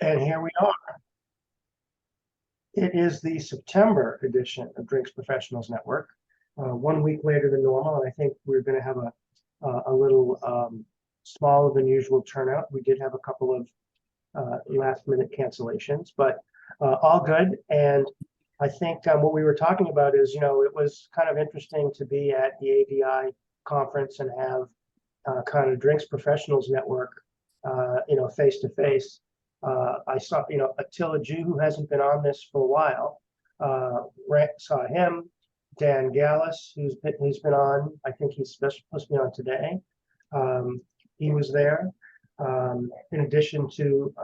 And here we are. It is the September edition of Drinks Professionals Network, 1 week later than normal, and I think we're going to have a little smaller than usual turnout. We did have a couple of last minute cancellations, but all good. And I think what we were talking about is, it was kind of interesting to be at the ABI conference and have kind of Drinks Professionals Network, face to face. I saw, Attila Jew, who hasn't been on this for a while. Saw him, Dan Gallus, who's been on. I think he's supposed to be on today. He was there. In addition to,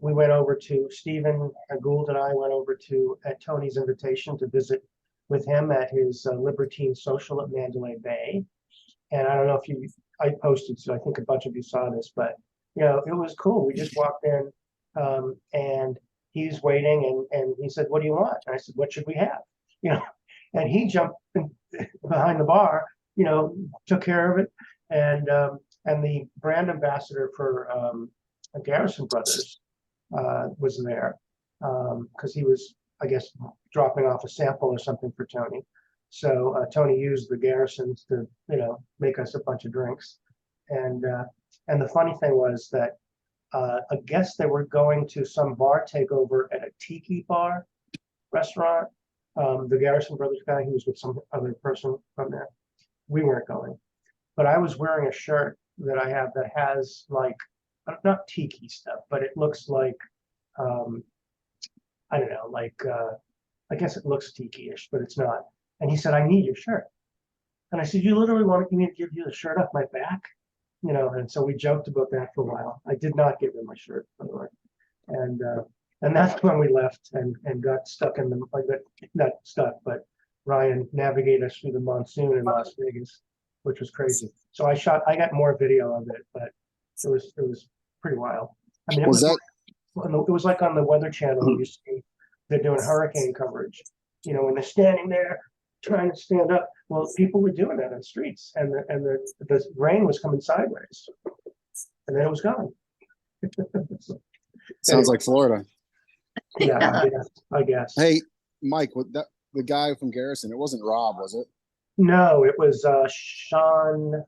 we went over to Stephen Gould and I went over to at Tony's invitation to visit with him at his Libertine Social at Mandalay Bay. And I don't know if I posted, so I think a bunch of you saw this, but it was cool. We just walked in, and he's waiting, and he said, "What do you want?" And I said, "What should we have?" And he jumped behind the bar, took care of it, and the brand ambassador for Garrison Brothers was there because he was, I guess, dropping off a sample or something for Tony. So Tony used the Garrisons to, make us a bunch of drinks. And the funny thing was that I guess they were going to some bar takeover at a tiki bar restaurant. The Garrison Brothers guy, who was with some other person from there. We weren't going. But I was wearing a shirt that I have that has like, not tiki stuff, but it looks like, I don't know, like, I guess it looks tiki-ish, but it's not. And he said, "I need your shirt." And I said, "You literally want me to give you the shirt off my back?" And so we joked about that for a while. I did not give him my shirt, by the way. And that's when we left and got stuck in not stuck, but Ryan navigated us through the monsoon in Las Vegas, which was crazy. So I got more video of it, but it was pretty wild. I mean, it was like on the Weather Channel. You see, they're doing hurricane coverage. When they're standing there trying to stand up. Well, people were doing that on the streets, and the rain was coming sideways, and then it was gone. Sounds like Florida. Yeah, I guess. Hey, Mike, the guy from Garrison, it wasn't Rob, was it? No, it was Sean.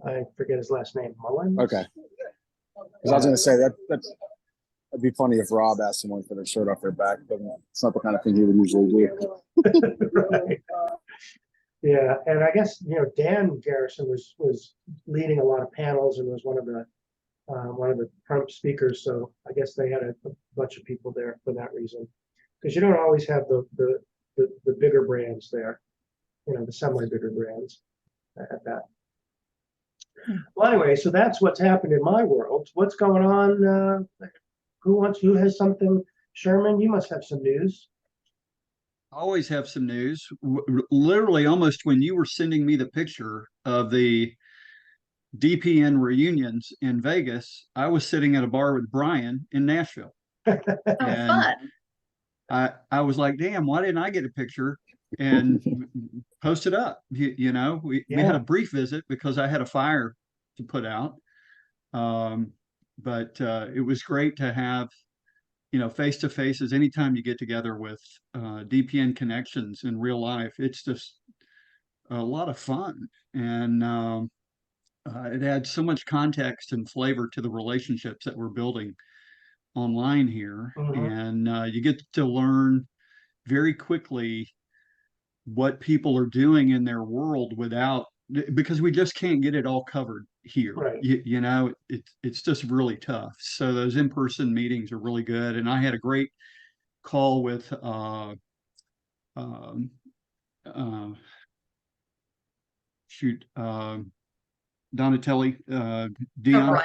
I forget his last name. Mullins. Okay. Because I was going to say that'd be funny if Rob asked someone for their shirt off their back, but it's not the kind of thing he would usually do. Right. Yeah, and I guess Dan Garrison was leading a lot of panels and was one of the prompt speakers. So I guess they had a bunch of people there for that reason, because you don't always have the bigger brands there, the semi bigger brands at that. Well, anyway, so that's what's happened in my world. What's going on? Who has something? Sherman, you must have some news. Always have some news. Literally, almost when you were sending me the picture of the DPN reunions in Vegas, I was sitting at a bar with Brian in Nashville. Fun. I was like, damn, why didn't I get a picture and post it up? We had a brief visit because I had a fire to put out. But it was great to have, face to faces. Anytime you get together with DPN connections in real life, it's just a lot of fun. And it adds so much context and flavor to the relationships that we're building online here. And you get to learn very quickly what people are doing in their world because we just can't get it all covered here. Right. It's just really tough. So those in-person meetings are really good. And I had a great call with Donatelli, Dion.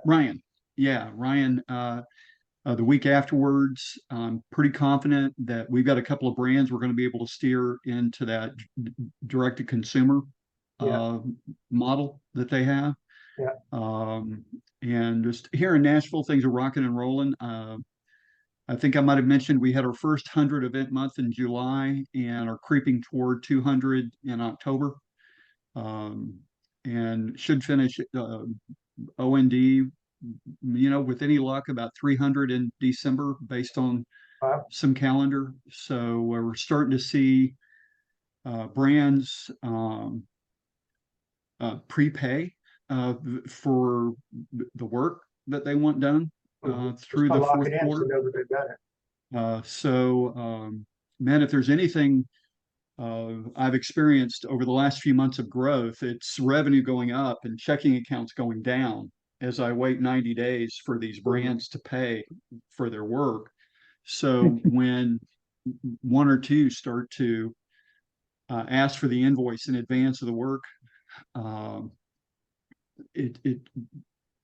Ryan. Yeah, Ryan. The week afterwards, I'm pretty confident that we've got a couple of brands we're going to be able to steer into that direct-to-consumer model that they have. Yeah. And just here in Nashville, things are rocking and rolling. I think I might have mentioned we had our first 100 event month in July and are creeping toward 200 in October. And should finish OND with any luck, about 300 in December based on Wow. some calendar. So we're starting to see brands prepay for the work that they want done Mhm. through Just to the lock fourth it in, so quarter. know that they've got it. Man, if there's anything I've experienced over the last few months of growth, it's revenue going up and checking accounts going down as I wait 90 days for these brands to pay for their work. So when one or two start to ask for the invoice in advance of the work, um, it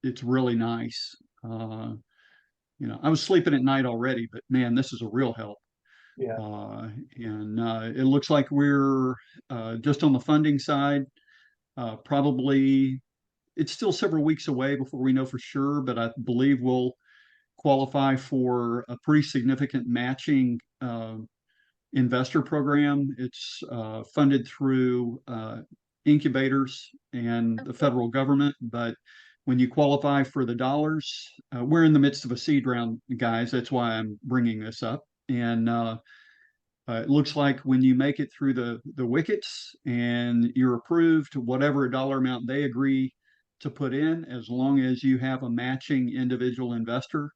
it's really nice. Uh, I was sleeping at night already, but man, this is a real help. Yeah. And it looks like we're just on the funding side, probably it's still several weeks away before we know for sure, but I believe we'll qualify for a pretty significant matching investor program. It's funded through incubators and the federal government, but when you qualify for the dollars, we're in the midst of a seed round, guys. That's why I'm bringing this up. And it looks like when you make it through the wickets and you're approved, whatever dollar amount they agree to put in, as long as you have a matching individual investor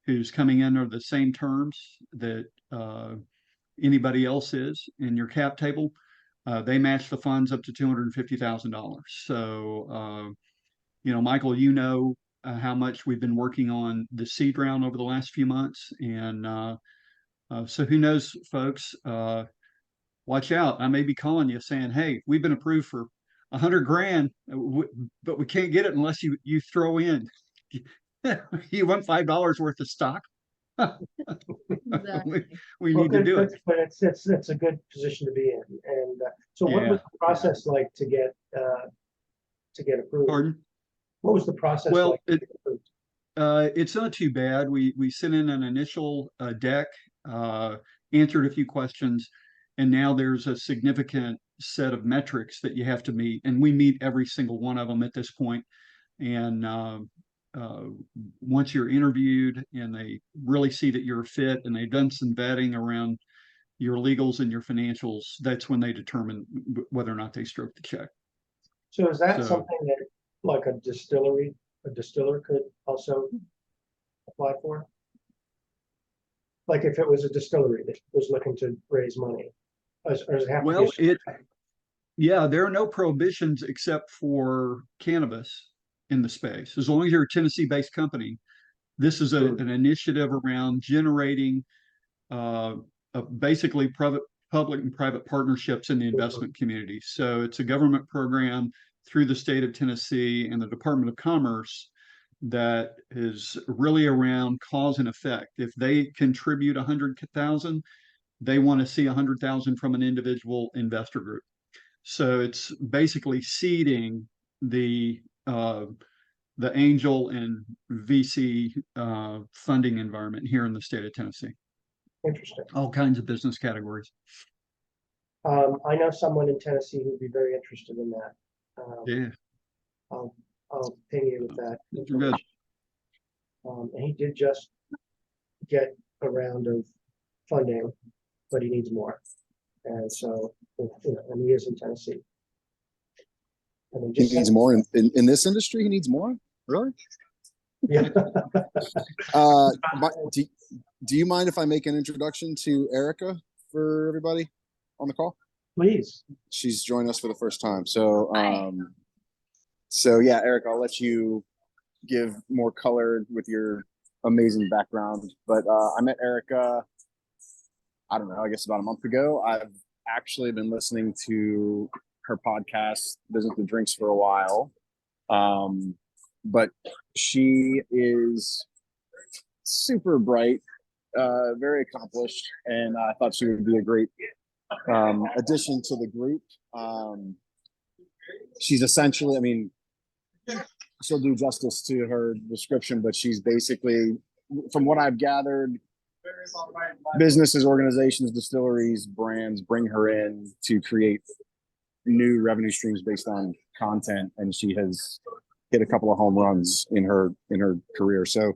who's coming in under the same terms that anybody else is in your cap table, they match the funds up to $250,000. So, Michael, how much we've been working on the seed round over the last few months, and so who knows, folks? Watch out. I may be calling you saying, "Hey, we've been approved for 100 grand, but we can't get it unless you throw in. You want $5 worth of stock? Exactly. we Well, need to good, do good, it." but it's a good position to be in. And so what was Yeah. the process like to get approved? Pardon? What was the process Well, like to get approved? it's not too bad. We sent in an initial deck, answered a few questions, and now there's a significant set of metrics that you have to meet, and we meet every single one of them at this point. And uh, once you're interviewed and they really see that you're a fit and they've done some vetting around your legals and your financials, that's when they determine whether or not they stroke the check. So is that So something that like a distiller could also apply for? Like if it was a distillery that was looking to raise money, or does it have to be? well, yeah, there are no prohibitions except for cannabis in the space. As long as you're a Tennessee-based company, this is an initiative around generating uh, basically public and private partnerships in the investment community. So it's a government program through the state of Tennessee and the Department of Commerce that is really around cause and effect. If they contribute 100,000, they want to see 100,000 from an individual investor group. So it's basically seeding the angel and VC funding environment here in the state of Tennessee. Interesting. All kinds of business categories. I know someone in Tennessee who'd be very interested in that. Yeah, I'll ping you with that good. information. And he did just get a round of funding, but he needs more. And so, and he is in Tennessee. And He needs more in this industry. He needs more. Really? Yeah. Do you mind if I make an introduction to Erica for everybody on the call? Please. She's joined us for the first time. So, so yeah, Erica, I'll let you give more color with your amazing background. But I met Erica, I don't know, I guess about a month ago. I've actually been listening to her podcast, Business with Drinks, for a while. But she is super bright, very accomplished, and I thought she would be a great addition to the group. She's essentially, I mean, she'll do justice to her description, but she's basically, from what I've gathered, businesses, organizations, distilleries, brands bring her in to create new revenue streams based on content, and she has hit a couple of home runs in her career. So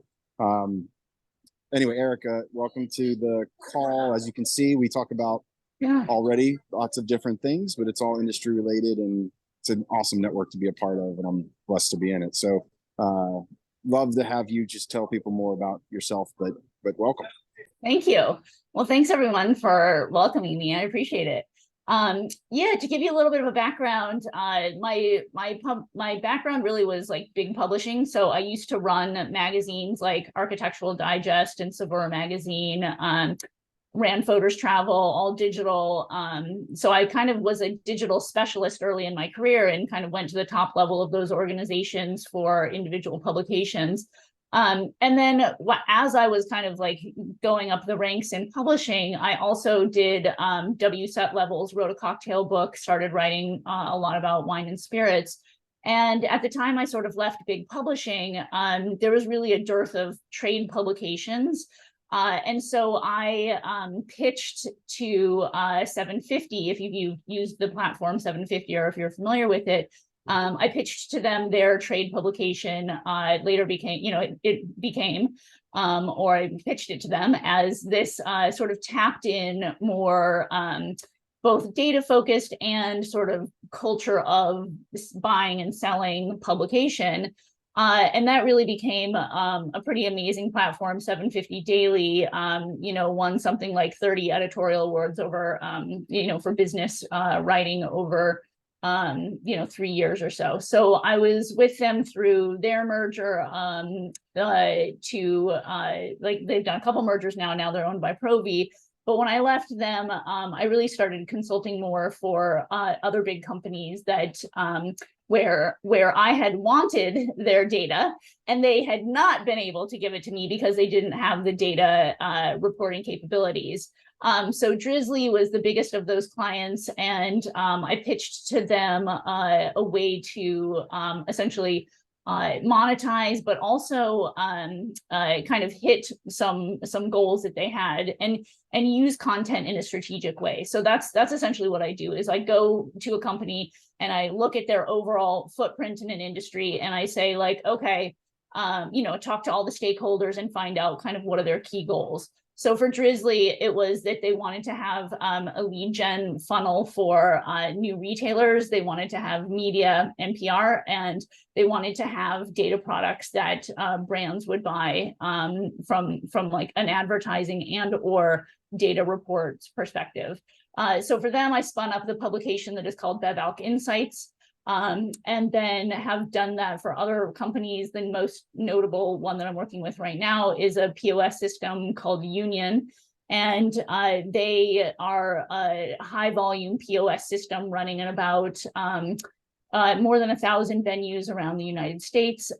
anyway, Erica, welcome to the call. As you can see, we talk about already lots of different things, but it's all industry related, and it's an awesome network to be a part of, and I'm blessed to be in it. So love to have you just tell people more about yourself, but welcome. Thank you. Well, thanks everyone for welcoming me. I appreciate it. Yeah, to give you a little bit of a background, my background really was like big publishing. So I used to run magazines like Architectural Digest and Saveur Magazine, ran Photos Travel, all digital. So I kind of was a digital specialist early in my career and kind of went to the top level of those organizations for individual publications. And then as I was kind of like going up the ranks in publishing, I also did WSET levels, wrote a cocktail book, started writing a lot about wine and spirits. And at the time I sort of left big publishing, there was really a dearth of trade publications. And so I pitched to 750, if you've used the platform 750 or if you're familiar with it. I pitched to them their trade publication, later became, it became, or I pitched it to them as this sort of tapped in more both data focused and sort of culture of buying and selling publication. And that really became a pretty amazing platform. 750 Daily, won something like 30 editorial awards over, for business writing over 3 years or so. So I was with them through their merger they've done a couple mergers now they're owned by Provi. But when I left them, I really started consulting more for other big companies that where I had wanted their data and they had not been able to give it to me because they didn't have the data reporting capabilities. So Drizzly was the biggest of those clients, and I pitched to them a way to essentially monetize, but also kind of hit some goals that they had, and use content in a strategic way. So that's essentially what I do. Is I go to a company and I look at their overall footprint in an industry, and I say like, okay, talk to all the stakeholders and find out kind of what are their key goals. So for Drizzly, it was that they wanted to have a lead gen funnel for new retailers. They wanted to have media and PR, and they wanted to have data products that brands would buy from like an advertising and or data reports perspective. So for them, I spun up the publication that is called BevAlc Insights. And then have done that for other companies. The most notable one that I'm working with right now is a POS system called Union. And they are a high volume POS system running in about more than 1,000 venues around the United States.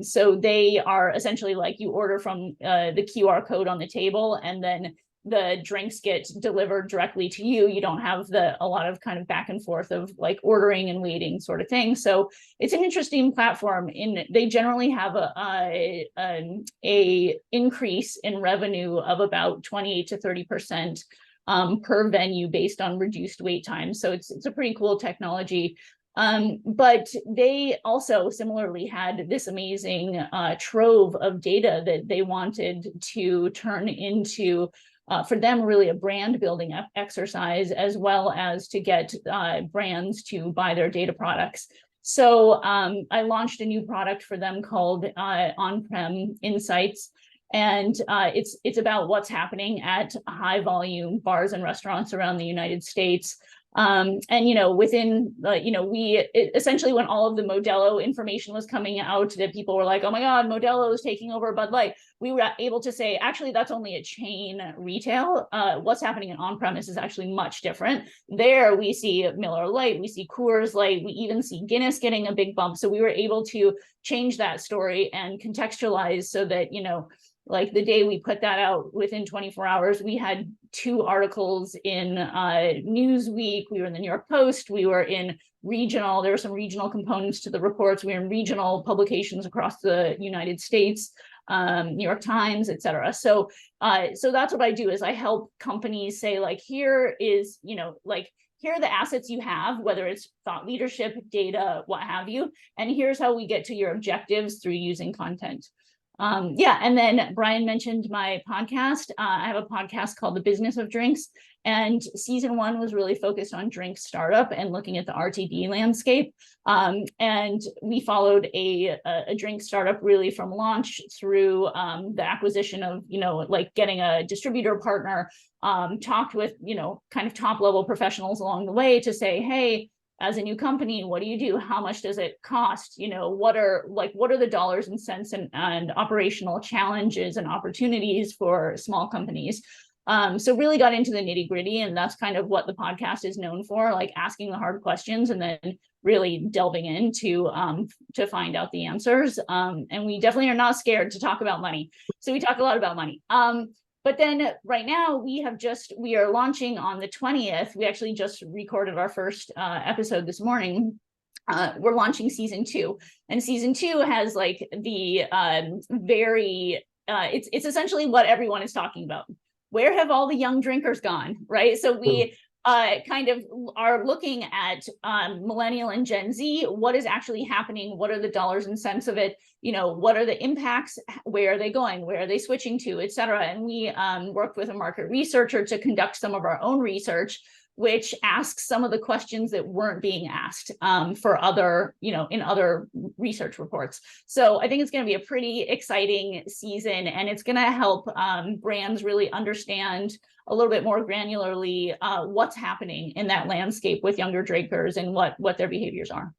So they are essentially like you order from the QR code on the table, and then the drinks get delivered directly to you. You don't have a lot of kind of back and forth of like ordering and waiting sort of thing. So it's an interesting platform. They generally have a increase in revenue of about 28 to 30% per venue based on reduced wait time. So it's a pretty cool technology. But they also similarly had this amazing trove of data that they wanted to turn into for them, really a brand building exercise, as well as to get brands to buy their data products. So I launched a new product for them called On-Prem Insights. And it's about what's happening at high volume bars and restaurants around the United States. And within essentially when all of the Modelo information was coming out, that people were like, oh my God, Modelo is taking over Bud Light, we were able to say, actually, that's only a chain retail. What's happening in on-premise is actually much different. There we see Miller Lite, we see Coors Light, we even see Guinness getting a big bump. So we were able to change that story and contextualize so that, like the day we put that out, within 24 hours, we had 2 articles in Newsweek. We were in the New York Post. We were in regional. There were some regional components to the reports. We were in regional publications across the United States, New York Times, et cetera. So that's what I do, is I help companies say, like, here is, here are the assets you have, whether it's thought leadership, data, what have you, and here's how we get to your objectives through using content. Yeah, and then Brian mentioned my podcast. I have a podcast called The Business of Drinks, and season 1 was really focused on drink startup and looking at the RTD landscape. And we followed a drink startup really from launch through the acquisition of, like getting a distributor partner, talked with, kind of top level professionals along the way to say, hey, as a new company, what do you do? How much does it cost? What are the dollars and cents and operational challenges and opportunities for small companies? So really got into the nitty gritty, and that's kind of what the podcast is known for, like asking the hard questions and then really delving into to find out the answers. And we definitely are not scared to talk about money. So we talk a lot about money. But then right now we are launching on the 20th. We actually just recorded our first episode this morning. We're launching season 2, and season 2 has like the it's essentially what everyone is talking about. Where have all the young drinkers gone, right? So we kind of are looking at millennial and Gen Z. What is actually happening? What are the dollars and cents of it? What are the impacts? Where are they going? Where are they switching to, et cetera? And we worked with a market researcher to conduct some of our own research, which asks some of the questions that weren't being asked for other, in other research reports. So I think it's going to be a pretty exciting season, and it's going to help brands really understand a little bit more granularly what's happening in that landscape with younger drinkers and what their behaviors are.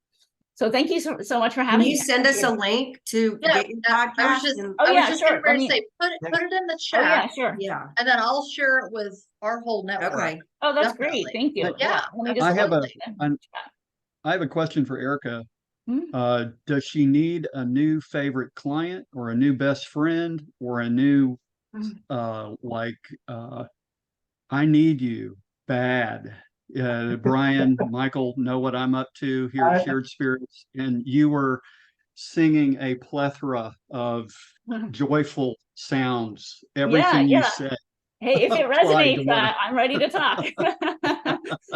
So thank you so much for having me. Can you send us a link to get your podcast? I was just sure. going to say, put it in the chat. Oh, yeah, sure. Yeah. And then I'll share it with our whole network. Okay. Oh, that's Definitely. great. Thank you. Yeah. Let me just I have a question for Erica. Hmm? Does she need a new favorite client or a new best friend or a new, I need you bad? Brian, Michael know what I'm up to here at Shared Spirits, and you were singing a plethora of joyful sounds. Everything you said. Hey, if it resonates, I'm ready to talk.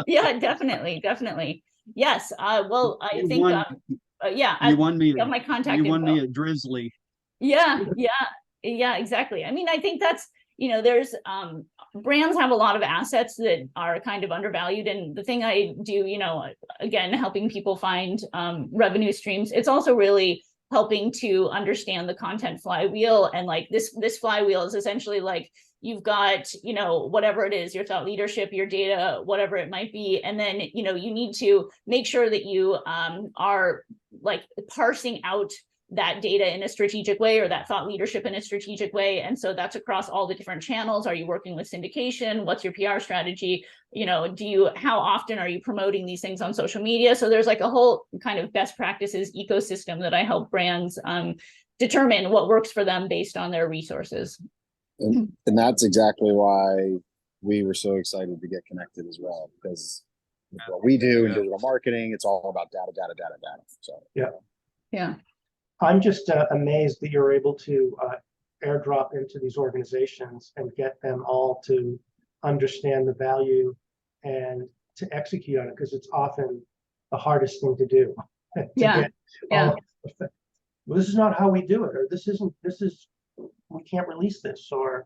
Yeah, definitely. Yes. Well, I think, you won me. I have my contact You won info. me at Drizzly. Yeah, exactly. I mean, I think that's, there's brands have a lot of assets that are kind of undervalued. And the thing I do, again, helping people find revenue streams, it's also really helping to understand the content flywheel. And like this flywheel is essentially like, you've got, whatever it is, your thought leadership, your data, whatever it might be. And then, you need to make sure that you are like parsing out that data in a strategic way, or that thought leadership in a strategic way. And so that's across all the different channels. Are you working with syndication? What's your PR strategy? How often are you promoting these things on social media? So there's like a whole kind of best practices ecosystem that I help brands determine what works for them based on their resources. And that's exactly why we were so excited to get connected as well, because what we do in digital marketing, it's all about data. So Yeah. I'm just amazed that you're able to airdrop into these organizations and get them all to understand the value and to execute on it, because it's often the hardest thing to do. This is not how we do it, or this is we can't release this, or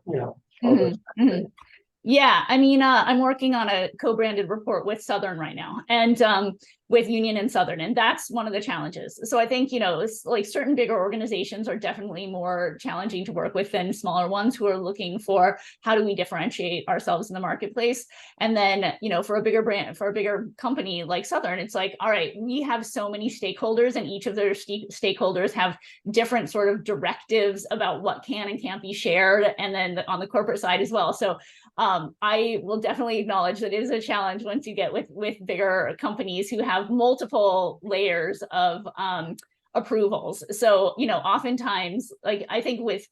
Yeah, I mean, I'm working on a co-branded report with Southern right now, and with Union and Southern, and that's one of the challenges. So I think, it's like certain bigger organizations are definitely more challenging to work with than smaller ones who are looking for how do we differentiate ourselves in the marketplace. And then, for a bigger brand, for a bigger company like Southern, it's like, all right, we have so many stakeholders, and each of their stakeholders have different sort of directives about what can and can't be shared, and then on the corporate side as well. So I will definitely acknowledge that it is a challenge once you get with bigger companies who have multiple layers of approvals. So, oftentimes, like, I think with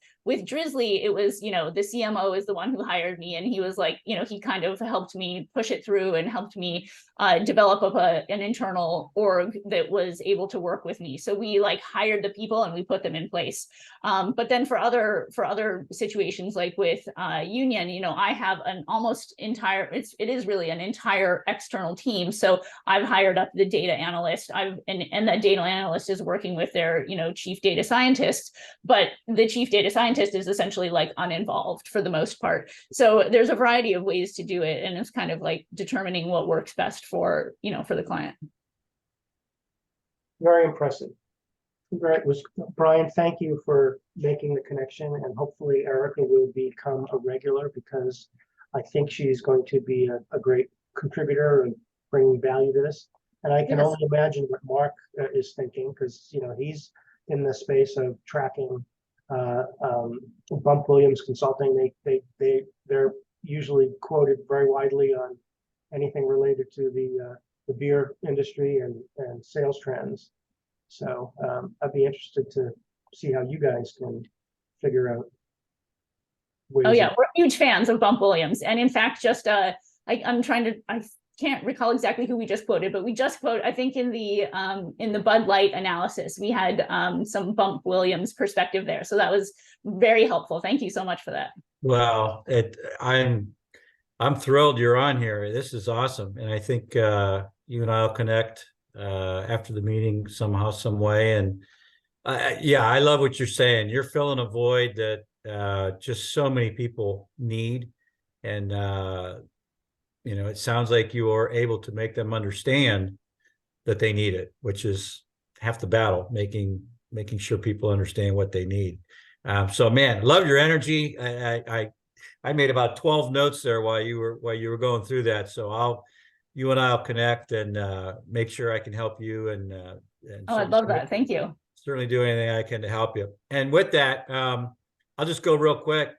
Drizzly, it was, the CMO is the one who hired me, and he was like, he kind of helped me push it through and helped me develop up an internal org that was able to work with me. So we like hired the people and we put them in place. But then for other situations, like with Union, I have an almost entire, it is really an entire external team. So I've hired up the data analyst. And that data analyst is working with their, chief data scientist, but the chief data scientist is essentially like uninvolved for the most part. So there's a variety of ways to do it, and it's kind of like determining what works best for the client. Very impressive. Right, Brian, thank you for making the connection, and hopefully Erica will become a regular, because I think she's going to be a great contributor and bringing value to this. And I can Yes. only imagine what Mark is thinking, because he's in the space of tracking Bump Williams Consulting. They're usually quoted very widely on anything related to the beer industry and sales trends. So I'd be interested to see how you guys can figure out ways. Oh yeah, we're huge fans of Bump Williams, and in fact, just I can't recall exactly who we just quoted, but we just quoted, I think in the Bud Light analysis, we had some Bump Williams perspective there. So that was very helpful. Thank you so much for that. Well, I'm thrilled you're on here. This is awesome. And I think you and I'll connect after the meeting somehow, some way. And yeah, I love what you're saying. You're filling a void that just so many people need. And it sounds like you are able to make them understand that they need it, which is half the battle, making sure people understand what they need. So man, love your energy. I made about 12 notes there while you were going through that. So you and I'll connect and make sure I can help you. And I'd love that. Thank you. Certainly do anything I can to help you. And with that, I'll just go real quick.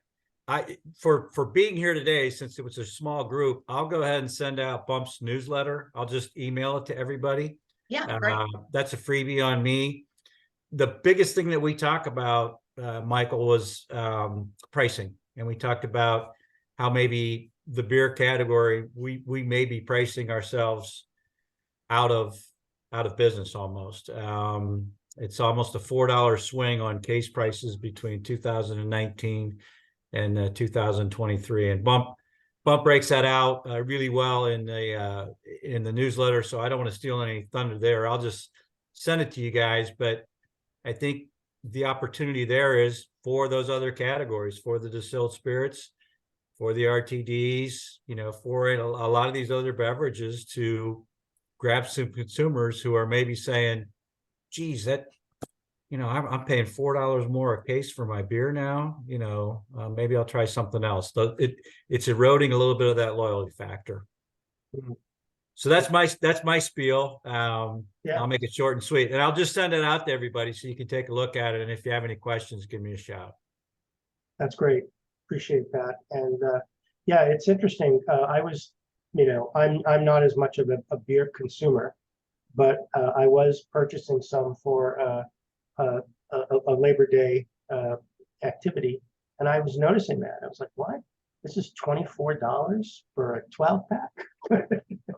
For being here today, since it was a small group, I'll go ahead and send out Bump's newsletter. I'll just email it to everybody. Yeah, great. That's a freebie on me. The biggest thing that we talk about, Michael, was pricing. And we talked about how maybe the beer category, we may be pricing ourselves out of business almost. It's almost a $4 swing on case prices between 2019 and 2023. And Bump breaks that out really well in the newsletter. So I don't want to steal any thunder there. I'll just send it to you guys. But I think the opportunity there is for those other categories, for the distilled spirits, for the RTDs, for a lot of these other beverages, to grab some consumers who are maybe saying, geez, that, I'm paying $4 more a case for my beer now, maybe I'll try something else. So it's eroding a little bit of that loyalty factor. Mhm. So that's my spiel. Yeah. I'll make it short and sweet, and I'll just send it out to everybody so you can take a look at it. And if you have any questions, give me a shout. That's great. Appreciate that. And yeah, it's interesting. I was, I'm not as much of a beer consumer, but I was purchasing some for a Labor Day activity, and I was noticing that. I was like, what? This is $24 for a 12-pack?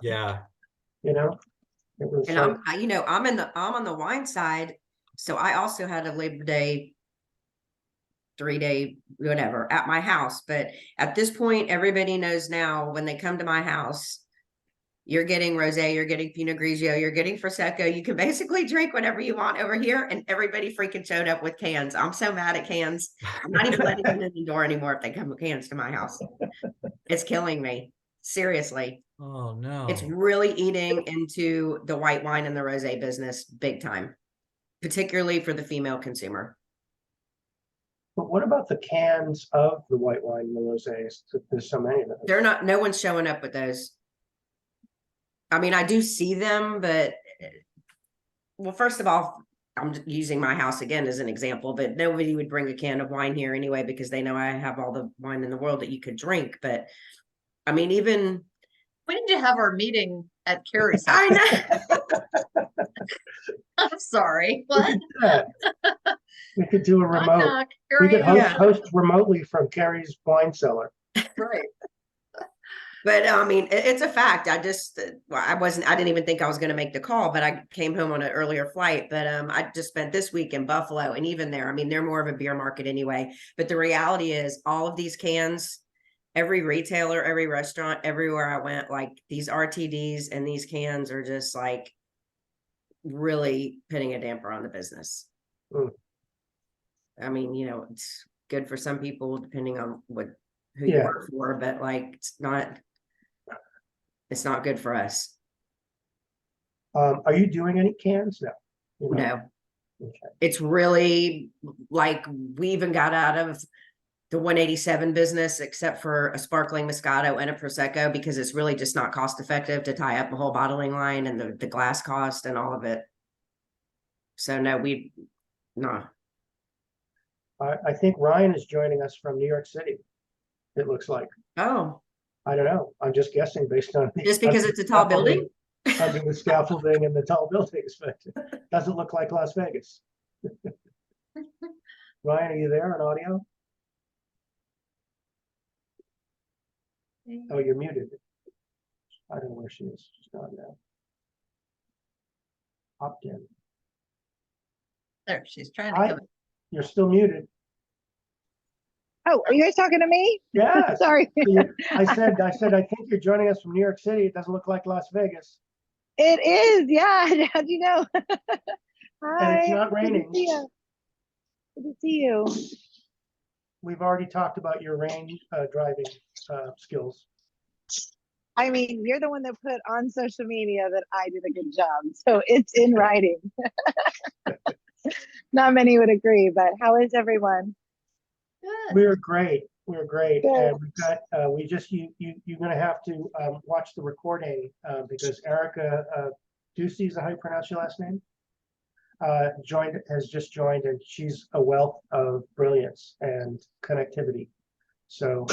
Yeah. It was. And I'm on the wine side, so I also had a Labor Day 3-day whatever at my house. But at this point, everybody knows now when they come to my house, you're getting rosé, you're getting Pinot Grigio, you're getting Prosecco. You can basically drink whatever you want over here, and everybody freaking showed up with cans. I'm so mad at cans. I'm not even letting them in the door anymore if they come with cans to my house. It's killing me. Seriously. Oh no. It's really eating into the white wine and the rosé business big time, particularly for the female consumer. But what about the cans of the white wine and the rosés? There's so many of them. No one's showing up with those. I mean, I do see them, but well, first of all, I'm using my house again as an example, but nobody would bring a can of wine here anyway, because they know I have all the wine in the world that you could drink. But I mean, even We need to have our meeting at Carrie's house. I know. I'm sorry, what? Yeah. We could do a Knock, remote. knock. Here We I could am. host remotely from Carrie's wine cellar. Right. But I mean, it's a fact. I just, well, I didn't even think I was going to make the call, but I came home on an earlier flight. But I just spent this week in Buffalo, and even there, I mean, they're more of a beer market anyway. But the reality is, all of these cans, every retailer, every restaurant, everywhere I went, like these RTDs and these cans are just like really putting a damper on the business. Mm. I mean, you know, it's good for some people depending on who Yeah. you work for, but like it's not good for us. Are you doing any cans? No. You're not. No, Okay. it's really like we even got out of the 187 business except for a sparkling Moscato and a Prosecco because it's really just not cost effective to tie up a whole bottling line and the glass cost and all of it. So no, no. I think Ryan is joining us from New York City. It looks like. Oh, I don't know. I'm just guessing based on just because it's a tall building? under the scaffolding and the tall buildings, but it doesn't look like Las Vegas. Ryan, are you there on audio? Oh, you're muted. I don't know where she is. She's gone now. Popped in. There, she's trying to Hi, come. you're still muted. Oh, are you guys talking to me? Yes. Sorry. I said, I think you're joining us from New York City. It doesn't look like Las Vegas. It is, yeah. How'd you know? Hi. And it's not Good to raining. see you. Good to see you. We've already talked about your rain driving skills. I mean, you're the one that put on social media that I did a good job. So it's in writing. Not many would agree, but how is everyone? Good. We're great. We're great. Good. And we've got, you're gonna have to watch the recording because Erica Ducey, is that how you pronounce your last name? Has just joined, and she's a wealth of brilliance and connectivity. So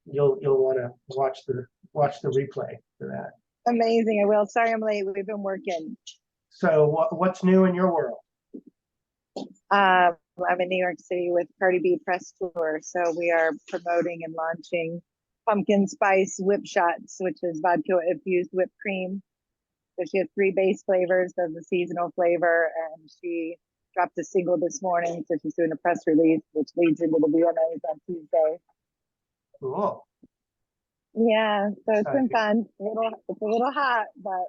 you'll want to watch the replay for that. Amazing. I will. Sorry I'm late. We've been working. So what's new in your world? I'm in New York City with Cardi B Press Tour. So we are promoting and launching pumpkin spice whip shots, which is vodka infused whipped cream. So she has 3 base flavors, does the seasonal flavor, and she dropped a single this morning. So she's doing a press release, which leads into the VMAs on Tuesday. Cool. Yeah, so it's been Exciting. fun. It's a little hot, but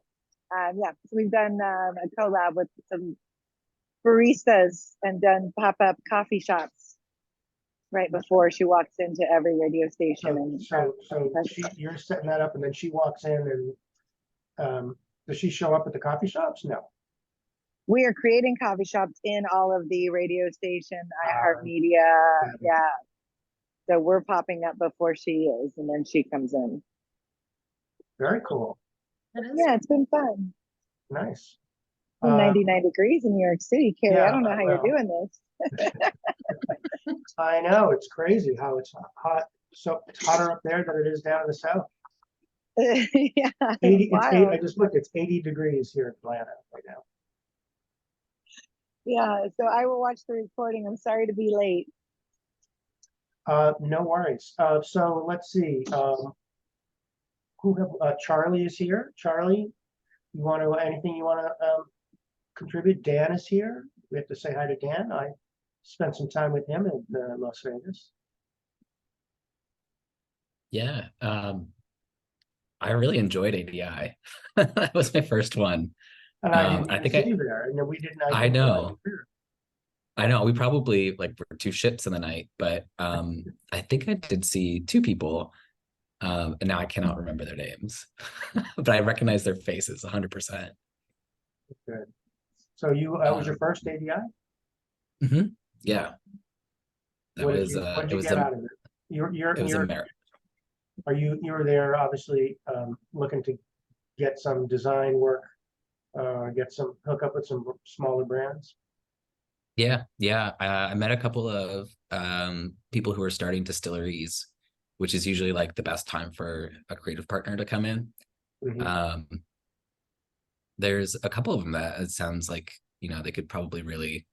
yeah. So we've done a collab with some baristas and done pop-up coffee shops right before she walks into every radio station. So you're setting that up, and then she walks in, and does she show up at the coffee shops? No. We are creating coffee shops in all of the radio station, iHeartMedia. got it. Yeah. So we're popping up before she is, and then she comes in. Very cool. It is. Yeah, it's been fun. Nice. 99 degrees in New York City, Carrie. yeah, I don't know how well. you're doing this. I know, it's crazy how it's hot. So it's hotter up there than it is down in the south. Yeah, 80, wild. I just looked, it's 80 degrees here in Atlanta right now. Yeah, so I will watch the recording. I'm sorry to be late. No worries. So let's see. Charlie is here. Charlie, anything you want to contribute? Dan is here. We have to say hi to Dan. I spent some time with him in Las Vegas. Yeah, I really enjoyed ADI. That was my first one. And I didn't I even think see you there. And we didn't. I know. I know we probably like were 2 ships in the night, but I think I did see 2 people, and now I cannot remember their names, but I recognize their faces 100%. Good. So you was your first ADI? Yeah, that What did was you, what did it you was get a out of it? it was a merit. You were there obviously looking to get some design work, hook up with some smaller brands. Yeah, I met a couple of people who are starting distilleries, which is usually like the best time for a creative partner to come in. Mhm. there's a couple of them that it sounds like, you know, they could probably really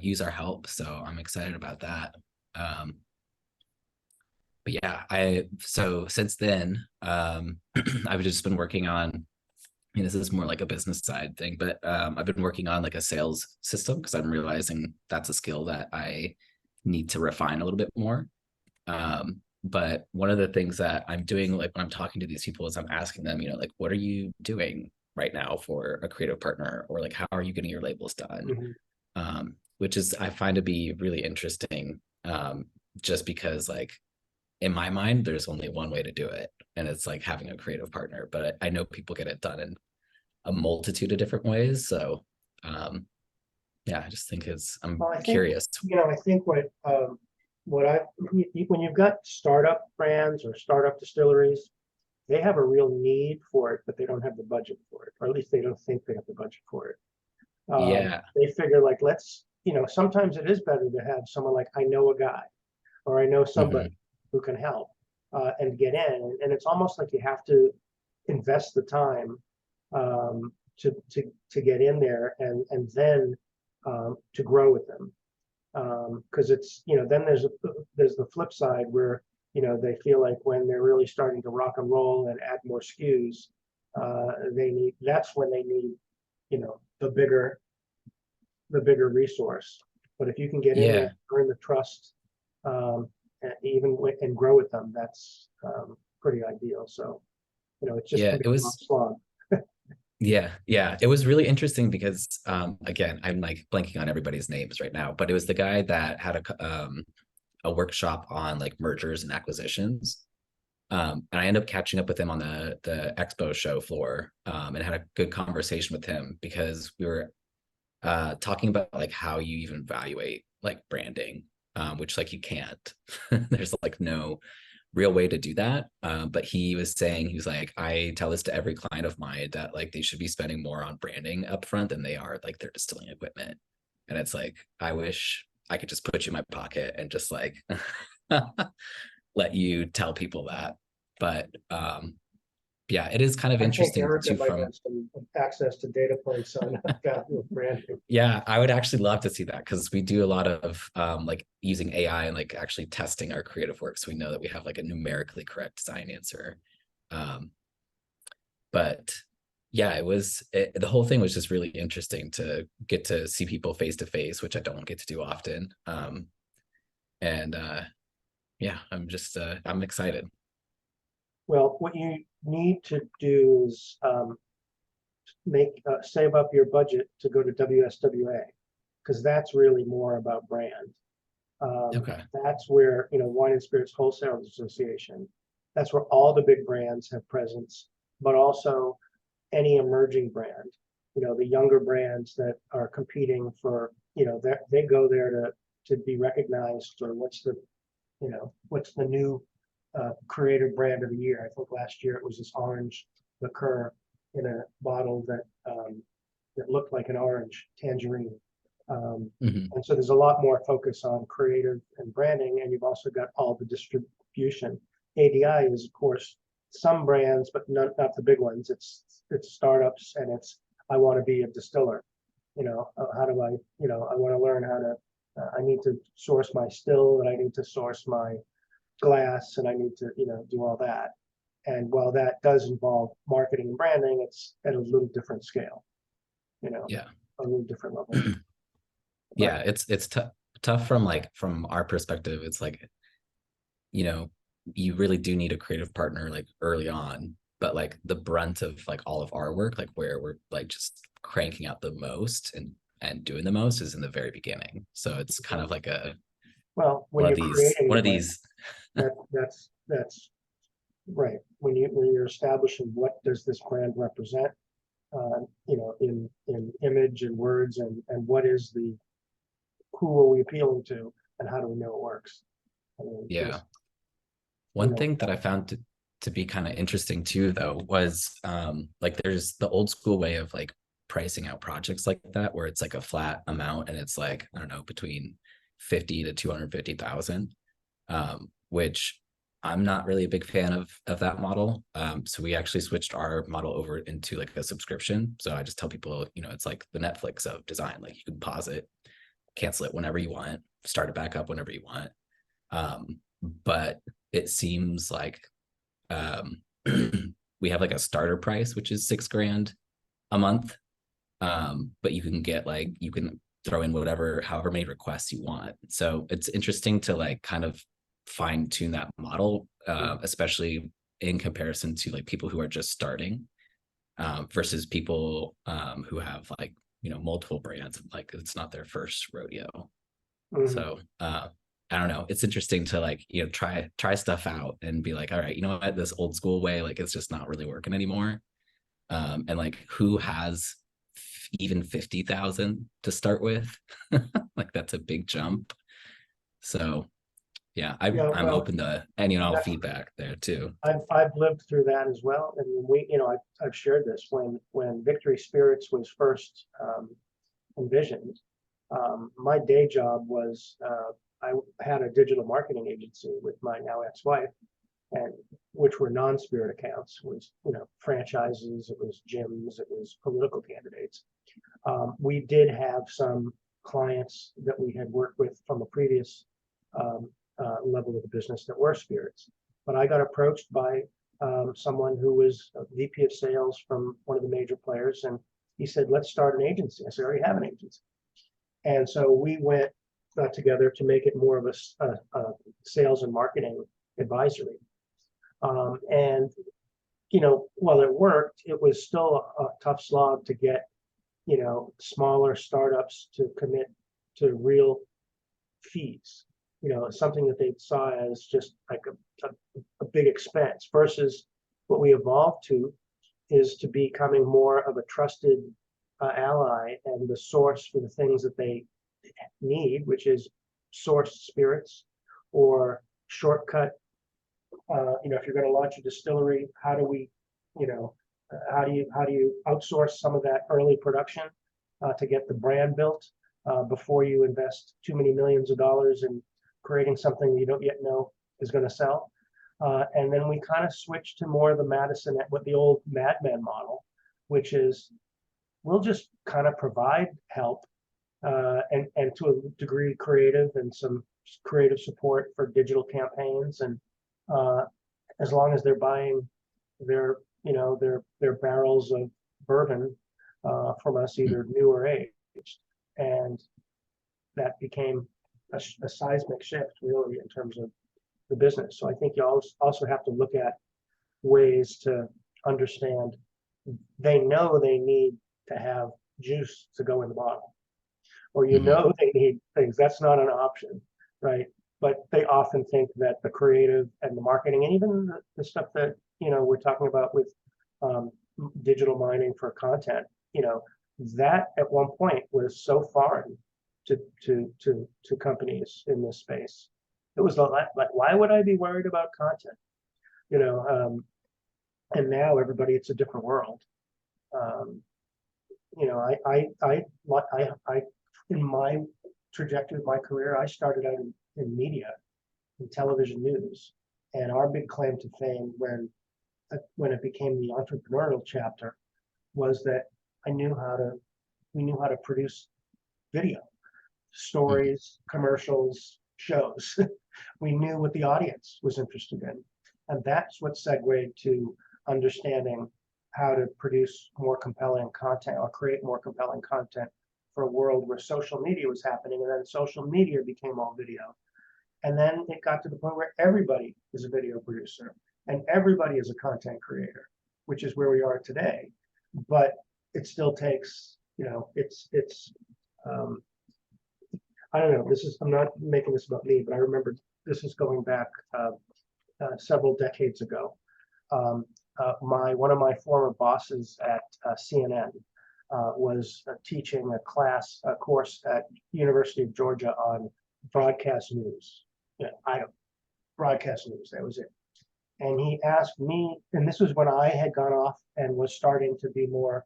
use our help. So I'm excited about that. But yeah, so since then, I've just been working on, I mean, this is more like a business side thing, but I've been working on like a sales system because I'm realizing that's a skill that I need to refine a little bit more. But one of the things that I'm doing, like when I'm talking to these people, is I'm asking them, you know, like, what are you doing right now for a creative partner, or like, how are you getting your labels done? Mhm. Which is, I find to be really interesting, just because like in my mind, there's only one way to do it, and it's like having a creative partner. But I know people get it done in a multitude of different ways. So yeah, I just think I'm Well, I think, curious. I think when you've got startup brands or startup distilleries, they have a real need for it, but they don't have the budget for it, or at least they don't think they have the budget for it. Yeah. They figure like, sometimes it is better to have someone like, I know a guy, or I know somebody who can help and get in. And it's almost like you have to invest the time to get in there and then to grow with them. Because it's, then there's the flip side where, they feel like when they're really starting to rock and roll and add more SKUs, that's when they need, the bigger resource. But if you can get in there, earn the trust, and and grow with them, that's pretty ideal. So, it's just Yeah, it was slog. Yeah, it was really interesting because again, I'm like blanking on everybody's names right now, but it was the guy that had a workshop on like mergers and acquisitions. And I ended up catching up with him on the expo show floor, and had a good conversation with him because we were talking about like how you even evaluate like branding, which like you can't. There's like no real way to do that. But he was saying, he was like, I tell this to every client of mine that like they should be spending more on branding upfront than they are like their distilling equipment. And it's like, I wish I could just put you in my pocket and just like let you tell people that. But yeah, it is kind of interesting Erica too might from have some access to data points on value of branding. Yeah, I would actually love to see that because we do a lot of like using AI and like actually testing our creative work, so we know that we have like a numerically correct design answer. But yeah, the whole thing was just really interesting to get to see people face to face, which I don't get to do often. And yeah, I'm excited. Well, what you need to do is save up your budget to go to WSWA, because that's really more about brand. Okay. That's where, Wine and Spirits Wholesalers Association, that's where all the big brands have presence, but also any emerging brand, the younger brands that are competing for, they go there to be recognized for what's the new creative brand of the year. I think last year it was this orange liqueur in a bottle that looked like an orange tangerine. And so there's a lot more focus on creative and branding, and you've also got all the distribution. ADI is, of course, some brands, but not the big ones. It's startups, and it's, I want to be a distiller. How do I, I want to learn how to, I need to source my still, and I need to source my glass, and I need to, do all that. And while that does involve marketing and branding, it's at a little different scale, Yeah. a little different level. Yeah, it's tough from our perspective. It's like, you really do need a creative partner like early on, but like the brunt of like all of our work, like where we're like just cranking out the most and doing the most, is in the very beginning. So it's kind of like Well, when you're creating one of these. That's right. When you're establishing what does this brand represent, in image and words, and what is who are we appealing to, and how do we know it works? Yeah. One thing that I found to be kind of interesting too, though, was like there's the old school way of like pricing out projects like that, where it's like a flat amount and it's like, I don't know, between 50 to 250,000, which I'm not really a big fan of that model. So we actually switched our model over into like a subscription. So I just tell people, you know, it's like the Netflix of design. Like you can pause it, cancel it whenever you want, start it back up whenever you want. But it seems like we have like a starter price, which is $6,000 a month. But you can get like, you can throw in however many requests you want. So it's interesting to like kind of fine tune that model, especially in comparison to like people who are just starting, versus people who have like, you know, multiple brands, like it's not their first rodeo. Mhm. So I don't know. It's interesting to like, you know, try stuff out and be like, all right, you know what, this old school way, like it's just not really working anymore. And like who has even 50,000 to start with? Like that's a big jump. So yeah, I'm well, open to any and all that's- feedback there too. I've lived through that as well, and I've shared this when Victory Spirits was first envisioned. My day job was I had a digital marketing agency with my now ex-wife, and which were non-spirit accounts, was franchises, it was gyms, it was political candidates. We did have some clients that we had worked with from a previous level of the business that were spirits, but I got approached by someone who was a VP of sales from one of the major players, and he said, let's start an agency. I said, I already have an agency. And so we went together to make it more of a sales and marketing advisory. And while it worked, it was still a tough slog to get smaller startups to commit to real fees. Something that they saw as just like a big expense, versus what we evolved to is to becoming more of a trusted ally and the source for the things that they need, which is sourced spirits or shortcut. If you're going to launch a distillery, how do you outsource some of that early production to get the brand built before you invest too many millions of dollars in creating something you don't yet know is going to sell. And then we kind of switched to more of the Madison with the old Madman model, which is we'll just kind of provide help and to a degree creative and some creative support for digital campaigns, and as long as they're buying their barrels of bourbon from us, either new or aged. And that became a seismic shift really in terms of the business. So I think you also have to look at ways to understand they know they need to have juice to go in the bottle, or they need things. That's not an option, right? But they often think that the creative and the marketing and even the stuff that we're talking about with digital mining for content, that at one point was so foreign to companies in this space. It was like, why would I be worried about content? And now everybody, it's a different world. I in my trajectory of my career, I started out in media, in television news, and our big claim to fame when it became the entrepreneurial chapter was that we knew how to produce video, stories, commercials, shows. We knew what the audience was interested in, and that's what segued to understanding how to produce more compelling content or create more compelling content for a world where social media was happening, and then social media became all video. And then it got to the point where everybody is a video producer and everybody is a content creator, which is where we are today. But it still takes, I don't know, I'm not making this about me, but I remember this is going back several decades ago. One of my former bosses at CNN was teaching a course at University of Georgia on broadcast news. Broadcast news, that was it. And he asked me, and this was when I had gone off and was starting to be more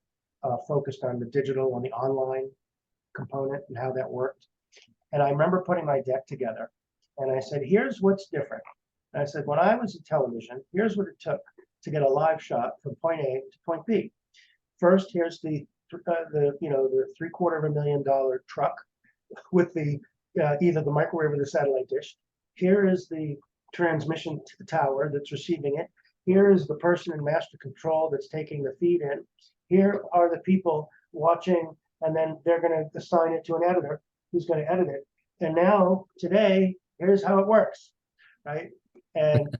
focused on the digital and the online component and how that worked. And I remember putting my deck together, and I said, here's what's different And I said, when I was in television, here's what it took to get a live shot from point A to point B. First, here's the $750,000 truck with the either the microwave or the satellite dish. Here is the transmission tower that's receiving it. Here is the person in master control that's taking the feed in. Here are the people watching, and then they're going to assign it to an editor who's going to edit it. And now today, here's how it works, right? And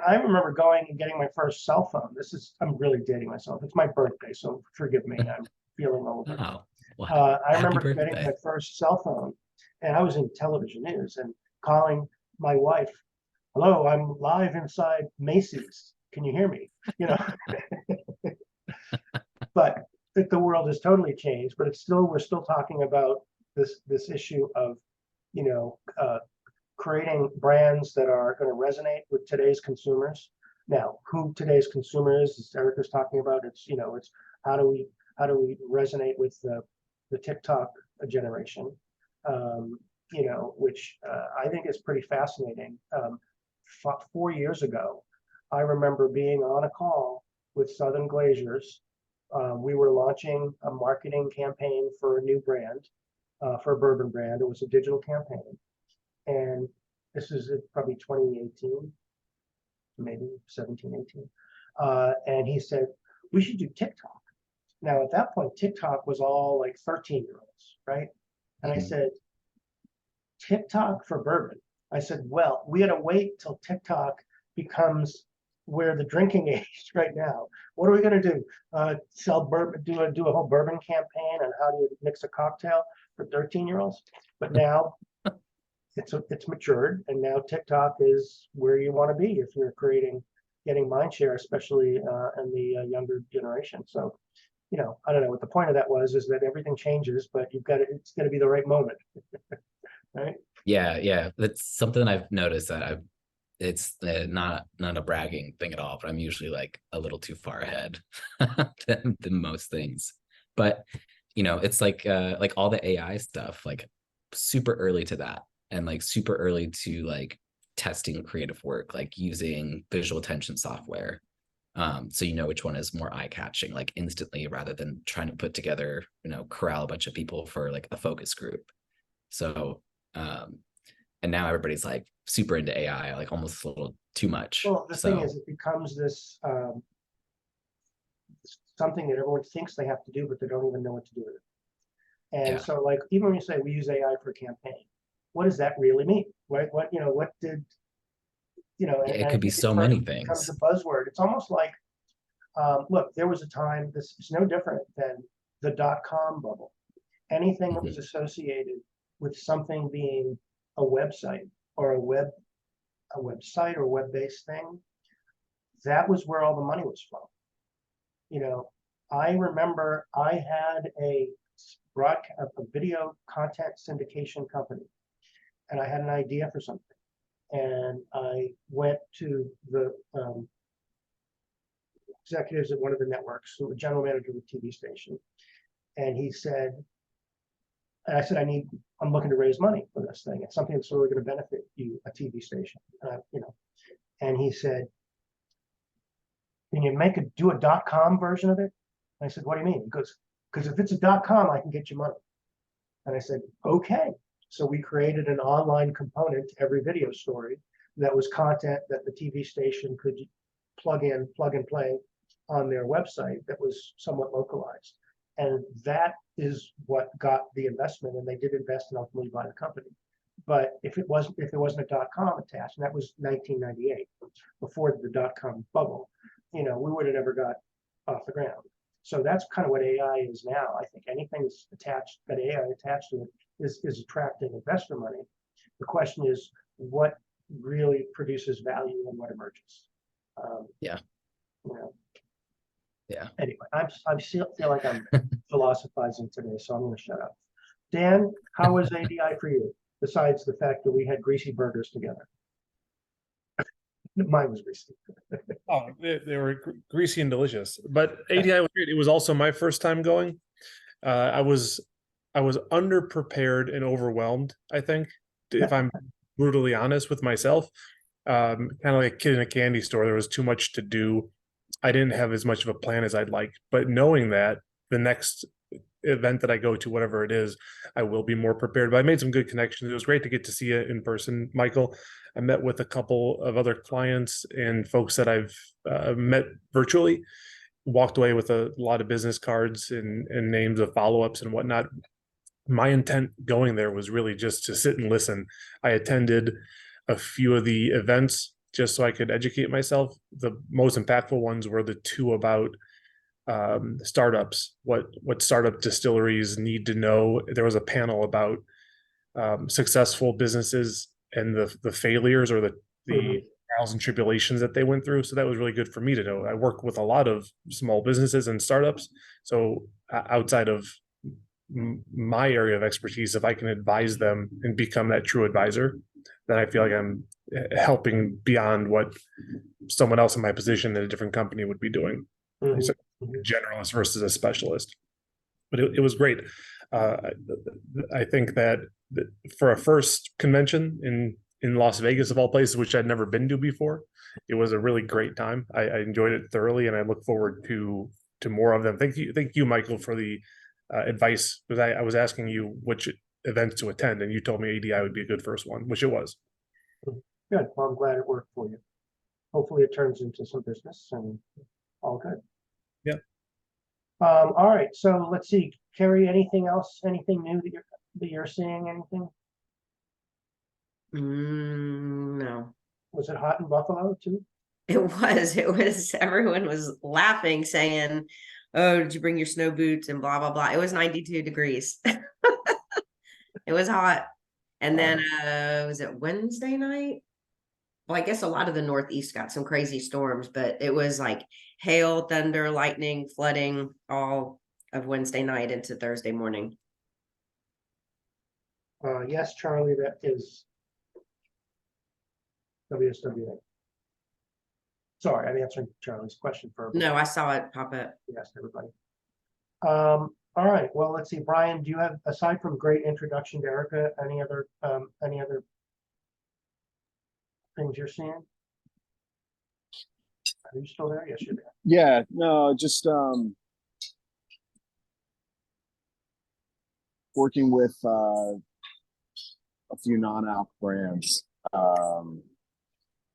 I remember going and getting my first cell phone. I'm really dating myself. It's my birthday, so forgive me. I'm feeling older. Wow. Wow. I remember Happy getting birthday. my first cell phone, and I was in television news and calling my wife. Hello, I'm live inside Macy's. Can you hear me? But the world has totally changed. But we're still talking about this issue of creating brands that are going to resonate with today's consumers. Now, who today's consumer is, as Eric was talking about, it's how do we resonate with the TikTok generation, which I think is pretty fascinating. 4 years ago, I remember being on a call with Southern Glazers. We were launching a marketing campaign for a new brand, for a bourbon brand. It was a digital campaign. And this is probably 2018, maybe 17, 18. And he said, we should do TikTok. Now, at that point, TikTok was all like 13-year-olds, right? And I said, TikTok for bourbon. I said, well, we had to wait till TikTok becomes where the drinking age right now. What are we going to do? Sell bourbon, do a whole bourbon campaign on how to mix a cocktail for 13-year-olds? But now it's matured, and now TikTok is where you want to be if you're getting mind share, especially in the younger generation. So, I don't know what the point of that was, is that everything changes, but it's got to be the right moment. Right? Yeah. That's something I've noticed that it's not a bragging thing at all, but I'm usually like a little too far ahead than most things. But it's like all the AI stuff, like super early to that, and like super early to like testing creative work, like using visual attention software. So which one is more eye-catching, like instantly, rather than trying to put together, corral a bunch of people for like a focus group. So and now everybody's like super into AI, like almost a little too much. Well, the thing is, it becomes this something that everyone thinks they have to do, but they don't even know what to do with it. And so, like, even when you say we use AI for a campaign, what does that really mean? Right? What did it could be so many things. It becomes a buzzword. It's almost like, look, there was a time, this is no different than the .com bubble. Anything that was associated with something being a website or a website or web-based thing, that was where all the money was from. I remember I had a video content syndication company, and I had an idea for something. And I went to the executives at one of the networks, who were general manager of the TV station, and he said, and I said, I'm looking to raise money for this thing. It's something that's really going to benefit you, a TV station, And he said, can you do a .com version of it? And I said, what do you mean? He goes, because if it's a .com, I can get you money. And I said, okay. So we created an online component to every video story that was content that the TV station could plug and play on their website that was somewhat localized. And that is what got the investment, and they did invest and ultimately buy the company. But if there wasn't a .com attached, and that was 1998, before the .com bubble, we would have never got off the ground. So that's kind of what AI is now. I think anything that's attached, that AI attached to it, is attracting investor money. The question is, what really produces value and what emerges? Yeah. Anyway, I feel like I'm philosophizing today, so I'm going to shut up. Dan, how was ADI for you? Besides the fact that we had greasy burgers together. Mine was greasy. Oh, they were greasy and delicious. But ADI was great. It was also my first time going. I was underprepared and overwhelmed, I think, if I'm brutally honest with myself. kind of like a kid in a candy store. There was too much to do. I didn't have as much of a plan as I'd like, but knowing that the next event that I go to, whatever it is, I will be more prepared. But I made some good connections. It was great to get to see you in person, Michael. I met with a couple of other clients and folks that I've met virtually, walked away with a lot of business cards and names of follow-ups and whatnot. My intent going there was really just to sit and listen. I attended a few of the events just so I could educate myself. The most impactful ones were the two about startups, what startup distilleries need to know. There was a panel about successful businesses and the failures or the trials and tribulations that they went through. So that was really good for me to know. I work with a lot of small businesses and startups. So outside of my area of expertise, if I can advise them and become that true advisor, then I feel like I'm helping beyond what someone else in my position in a different company would be doing. So generalist versus a specialist, but it was great. I think that for a first convention in Las Vegas of all places, which I'd never been to before, it was a really great time. I enjoyed it thoroughly, and I look forward to more of them. Thank you, Michael, for the advice, because I was asking you which events to attend, and you told me ADI would be a good first one, which it was. Good. Well, I'm glad it worked for you. Hopefully it turns into some business and all good. Yeah. All right. So let's see, Carrie, anything else? Anything new that you're seeing? Anything? No. Was it hot in Buffalo too? It was, everyone was laughing, saying, oh, did you bring your snow boots and blah, blah, blah. It was 92 degrees. It was hot. And then, was it Wednesday night? Well, I guess a lot of the Northeast got some crazy storms, but it was like hail, thunder, lightning, flooding, all of Wednesday night into Thursday morning. Yes, Charlie, that is WSWA. Sorry, I'm answering Charlie's question for everybody. No, I saw it pop up. Yes, everybody. All right. Well, let's see. Brian, do you have, aside from great introduction to Erica, any other things you're seeing? Are you still there? Yes, you're there. Yeah, no, just working with a few non-alc brands,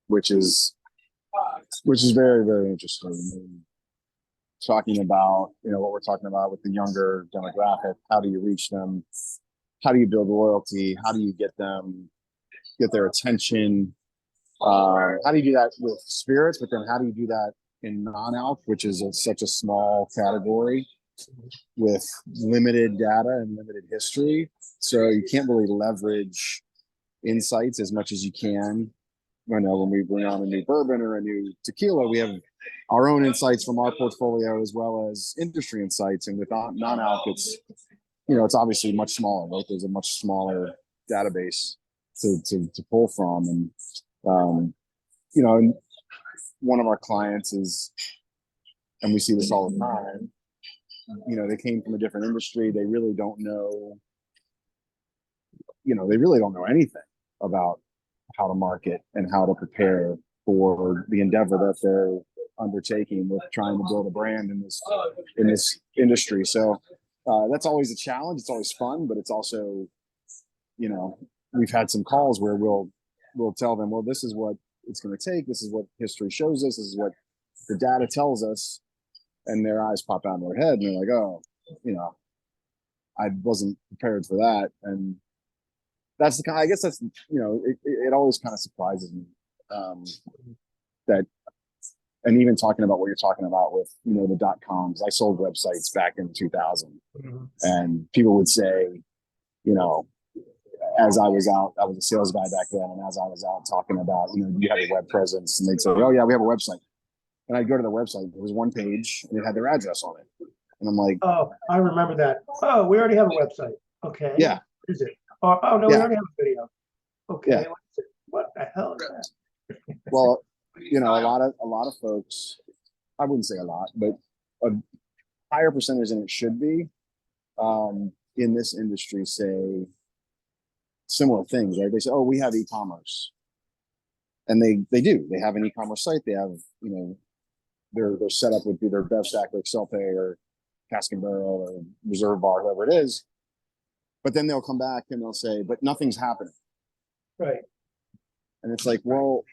which is very, very interesting. Talking about, what we're talking about with the younger demographic. How do you reach them? How do you build loyalty? How do you get their attention? How do you do that with spirits? But then how do you do that in non-alc, which is such a small category with limited data and limited history? So you can't really leverage insights as much as you can. When we bring on a new bourbon or a new tequila, we have our own insights from our portfolio as well as industry insights. And with non-alc, it's obviously much smaller, right? There's a much smaller database to pull from. And, and one of our clients is, and we see this all the time, they came from a different industry. They really don't know, anything about how to market and how to prepare for the endeavor that they're undertaking with trying to build a brand in this industry. So that's always a challenge. It's always fun, but it's also, we've had some calls where we'll tell them, well, this is what it's going to take. This is what history shows us. This is what the data tells us. And their eyes pop out in their head and they're like, oh, I wasn't prepared for that. And that's the kind, I guess that's, it always kind of surprises me that, and even talking about what you're talking about with, the .coms, I sold websites back in 2000 and people would say, as I was out, I was a sales guy back then. And as I was out talking about, do you have a web presence? And they'd say, oh yeah, we have a website. And I'd go to the website, there was one page and it had their address on it. And I'm like, oh, I remember that. Oh, we already have a website. Okay. Yeah. What is it? Oh no, we Yeah. already have a video. Okay. Yeah. What is it? What the hell is that? well, a lot of folks, I wouldn't say a lot, but a higher percentage than it should be, in this industry say similar things, right? They say, oh, we have e-commerce. And they do. They have an e-commerce site. They have, you know, they're set up with either DevStack or ExcelPay or Cask and Barrel or Reserve Bar, whoever it is. But then they'll come back and they'll say, but nothing's happening. Right. And it's like, well,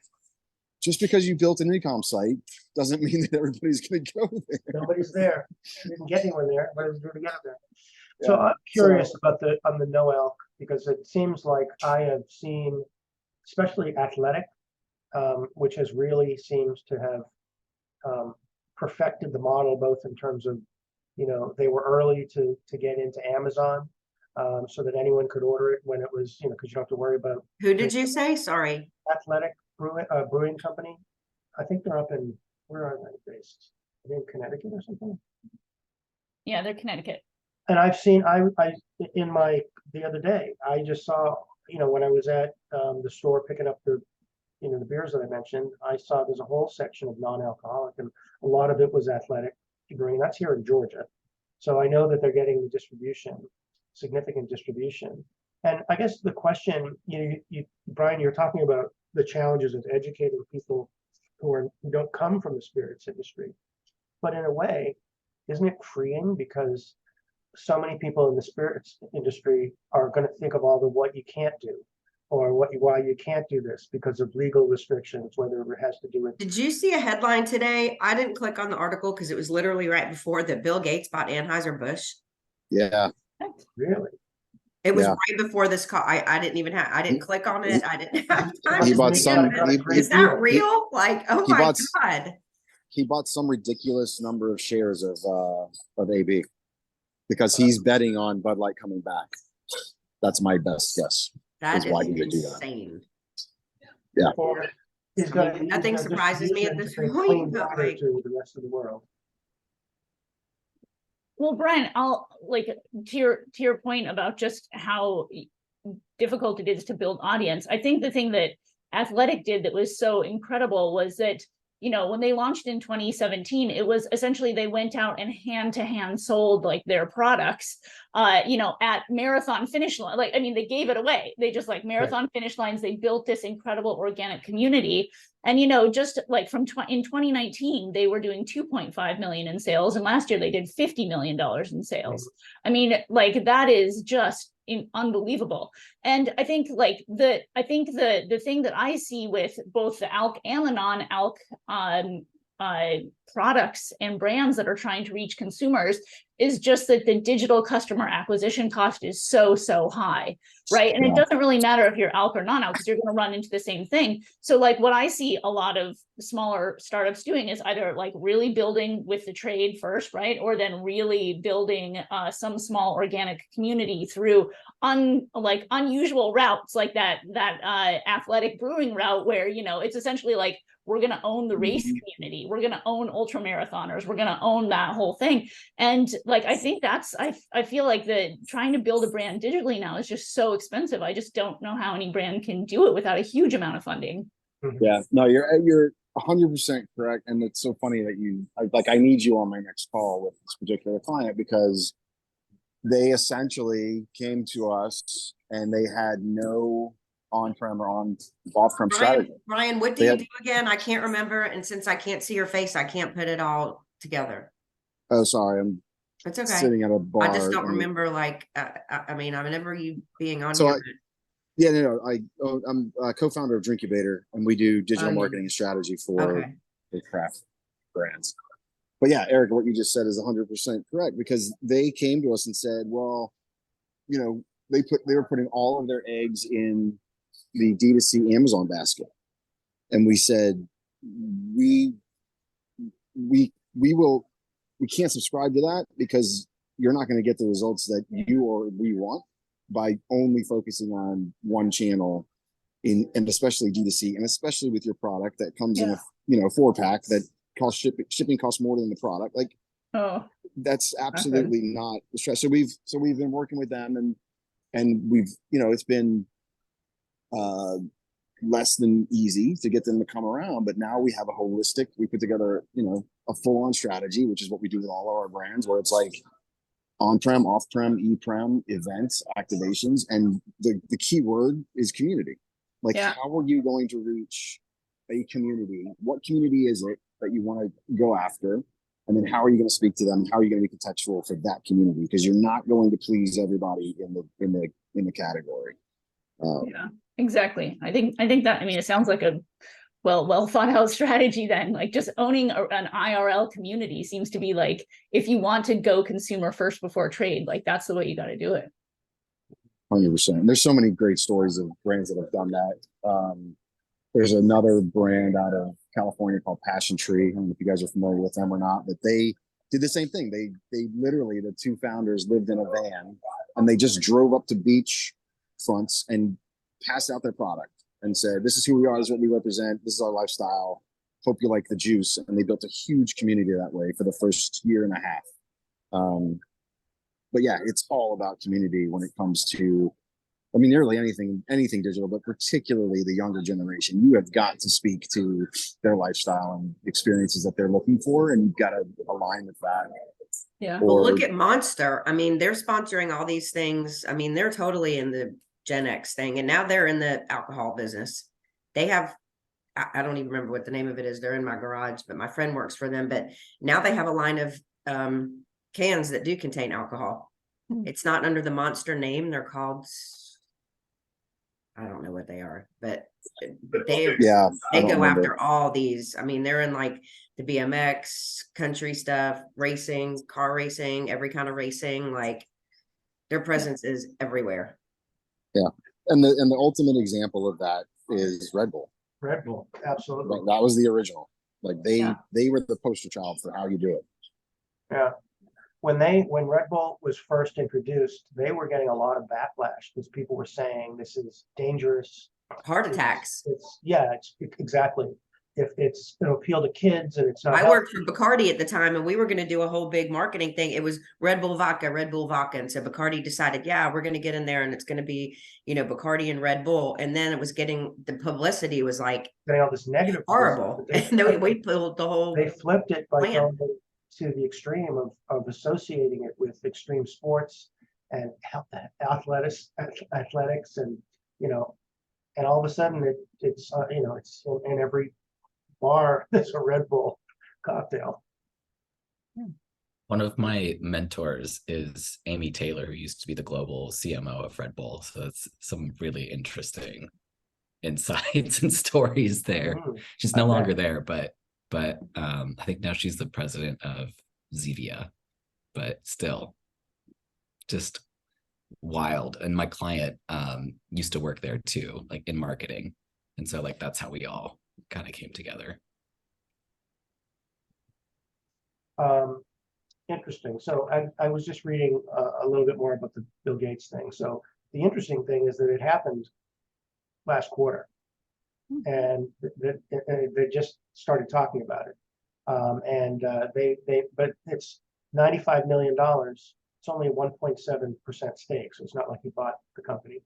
just because you built an e-com site doesn't mean that everybody's going to go there. Nobody's there. You didn't get anyone there. What is there to get there? So I'm curious about on the no elk, because it seems like I have seen, especially Athletic, which has really seems to have perfected the model, both in terms of, you know, they were early to get into Amazon, so that anyone could order it when it was, you know, because you don't have to worry about. Who did you say? Sorry. Athletic Brewing Company. I think they're up in, where are they based? Are they in Connecticut or something? Yeah, they're Connecticut. And I've seen, the other day, I just saw, you know, when I was at the store picking up the, you know, the beers that I mentioned, I saw there's a whole section of non-alcoholic, and a lot of it was Athletic Brewing. That's here in Georgia. So I know that they're getting the distribution, significant distribution. And I guess the question, you Brian, you're talking about the challenges of educating people who don't come from the spirits industry. But in a way, isn't it freeing, because so many people in the spirits industry are going to think of all the what you can't do, or why you can't do this because of legal restrictions, whether it has to do with. Did you see a headline today? I didn't click on the article because it was literally right before that Bill Gates bought Anheuser-Busch. Yeah. Really? It was Yeah. right before this call. I didn't click on it. I didn't have time. He to bought see some- it. he- Is that real? Like, oh he my bought- God. He bought some ridiculous number of shares of AB because he's betting on Bud Light coming back. That's my best guess. That is why is he would do that. insane. Yeah. He's got Nothing surprises me at this point, clean but water like- to the rest of the world. Well, Brian, I'll like to your point about just how difficult it is to build audience. I think the thing that Athletic did that was so incredible was that, you know, when they launched in 2017, it was essentially they went out and hand to hand sold like their products, you know, at marathon finish line. Like, I mean, they gave it away. They just like marathon finish lines. They built this incredible organic community. And, you know, just like in 2019, they were doing 2.5 million in sales. And last year they did $50 million in sales. I mean, like that is just unbelievable. And I think like the thing that I see with both the ALC and the non-ALC products and brands that are trying to reach consumers is just that the digital customer acquisition cost is so high, right? And it doesn't really matter if you're ALC or non-ALC, because you're going to run into the same thing. So like what I see a lot of smaller startups doing is either like really building with the trade first, right? Or then really building some small organic community through unusual routes, like that Athletic Brewing route, where, you know, it's essentially like, we're going to own the race community. We're going to own ultra marathoners. We're going to own that whole thing. And like, I think I feel like trying to build a brand digitally now is just so expensive. I just don't know how any brand can do it without a huge amount of funding. Yeah, no, you're 100% correct. And it's so funny that I need you on my next call with this particular client, because they essentially came to us and they had no on-prem or off-prem strategy. Brian, what do you do again? I can't remember. And since I can't see your face, I can't put it all together. Oh, sorry. I'm It's okay. sitting at a bar. I just don't and- remember, like, I mean, I remember you being on So here. Yeah, no, I'm a co-founder of Drinkubator, and we do digital Oh, yeah. marketing and strategy for Okay. the craft brands. But yeah, Eric, what you just said is 100% correct, because they came to us and said, well, you know, they were putting all of their eggs in the D2C Amazon basket. And we said, we can't subscribe to that, because you're not going to get the results that you or we want by only focusing on one channel and especially D2C, and especially with your product that comes in a 4-pack that costs shipping costs more than the product. Like, that's absolutely not the stress. So we've been working with them, and we've, it's been less than easy to get them to come around, but now we have we put together, a full-on strategy, which is what we do with all of our brands, where it's like on-prem, off-prem, e-prem, events, activations, and the key word is community. Like, how are you going to reach a community. What community is it that you want to go after? And then how are you going to speak to them? How are you going to be contextual for that community? Because you're not going to please everybody in the category. Yeah, exactly. I think that, I mean, it sounds like a well thought out strategy then. Like just owning an IRL community seems to be like, if you want to go consumer first before trade, like that's the way you got to do it. 100%. There's so many great stories of brands that have done that. There's another brand out of California called Passion Tree. I don't know if you guys are familiar with them or not, but they did the same thing. They literally, the two founders lived in a van and they just drove up to beach fronts and passed out their product and said, this is who we are, this is what we represent, this is our lifestyle, hope you like the juice. And they built a huge community that way for the first year and a half. But yeah, it's all about community when it comes to, I mean, nearly anything digital, but particularly the younger generation. You have got to speak to their lifestyle and experiences that they're looking for, and you've got to align with that. Yeah. Well, look at Monster. I mean, they're sponsoring all these things. I mean, they're totally in the Gen X thing, and now they're in the alcohol business. They have, I don't even remember what the name of it is. They're in my garage, but my friend works for them. But now they have a line of cans that do contain alcohol. It's not under the Monster name. They're called, I don't know what they are, but they go after all these. I mean, they're in like the BMX, country stuff, racing, car racing, every kind of racing. Like their presence is everywhere. Yeah, and the ultimate example of that is Red Bull. Red Bull, absolutely. That was the original. Like they were the poster child for how you do it. Yeah. When Red Bull was first introduced, they were getting a lot of backlash because people were saying this is dangerous. Heart attacks. It's exactly. If it'll appeal to kids and it's not. I worked for Bacardi at the time, and we were going to do a whole big marketing thing. It was Red Bull vodka. And so Bacardi decided, yeah, we're going to get in there and it's going to be, Bacardi and Red Bull. And then it was the publicity was like getting all this negative. Horrible. And we pulled the whole. They flipped it by going to the extreme of associating it with extreme sports and athletics and and all of a sudden it's in every bar there's a Red Bull cocktail. One of my mentors is Amy Taylor, who used to be the global CMO of Red Bull. So it's some really interesting insights and stories there. She's no longer there, but I think now she's the president of Zevia, but still just wild. And my client used to work there too, like in marketing. And so like that's how we all kind of came together. Interesting. So I was just reading a little bit more about the Bill Gates thing. So the interesting thing is that it happened last quarter. And they just started talking about it, but it's $95 million. It's only a 1.7% stake, so it's not like he bought the company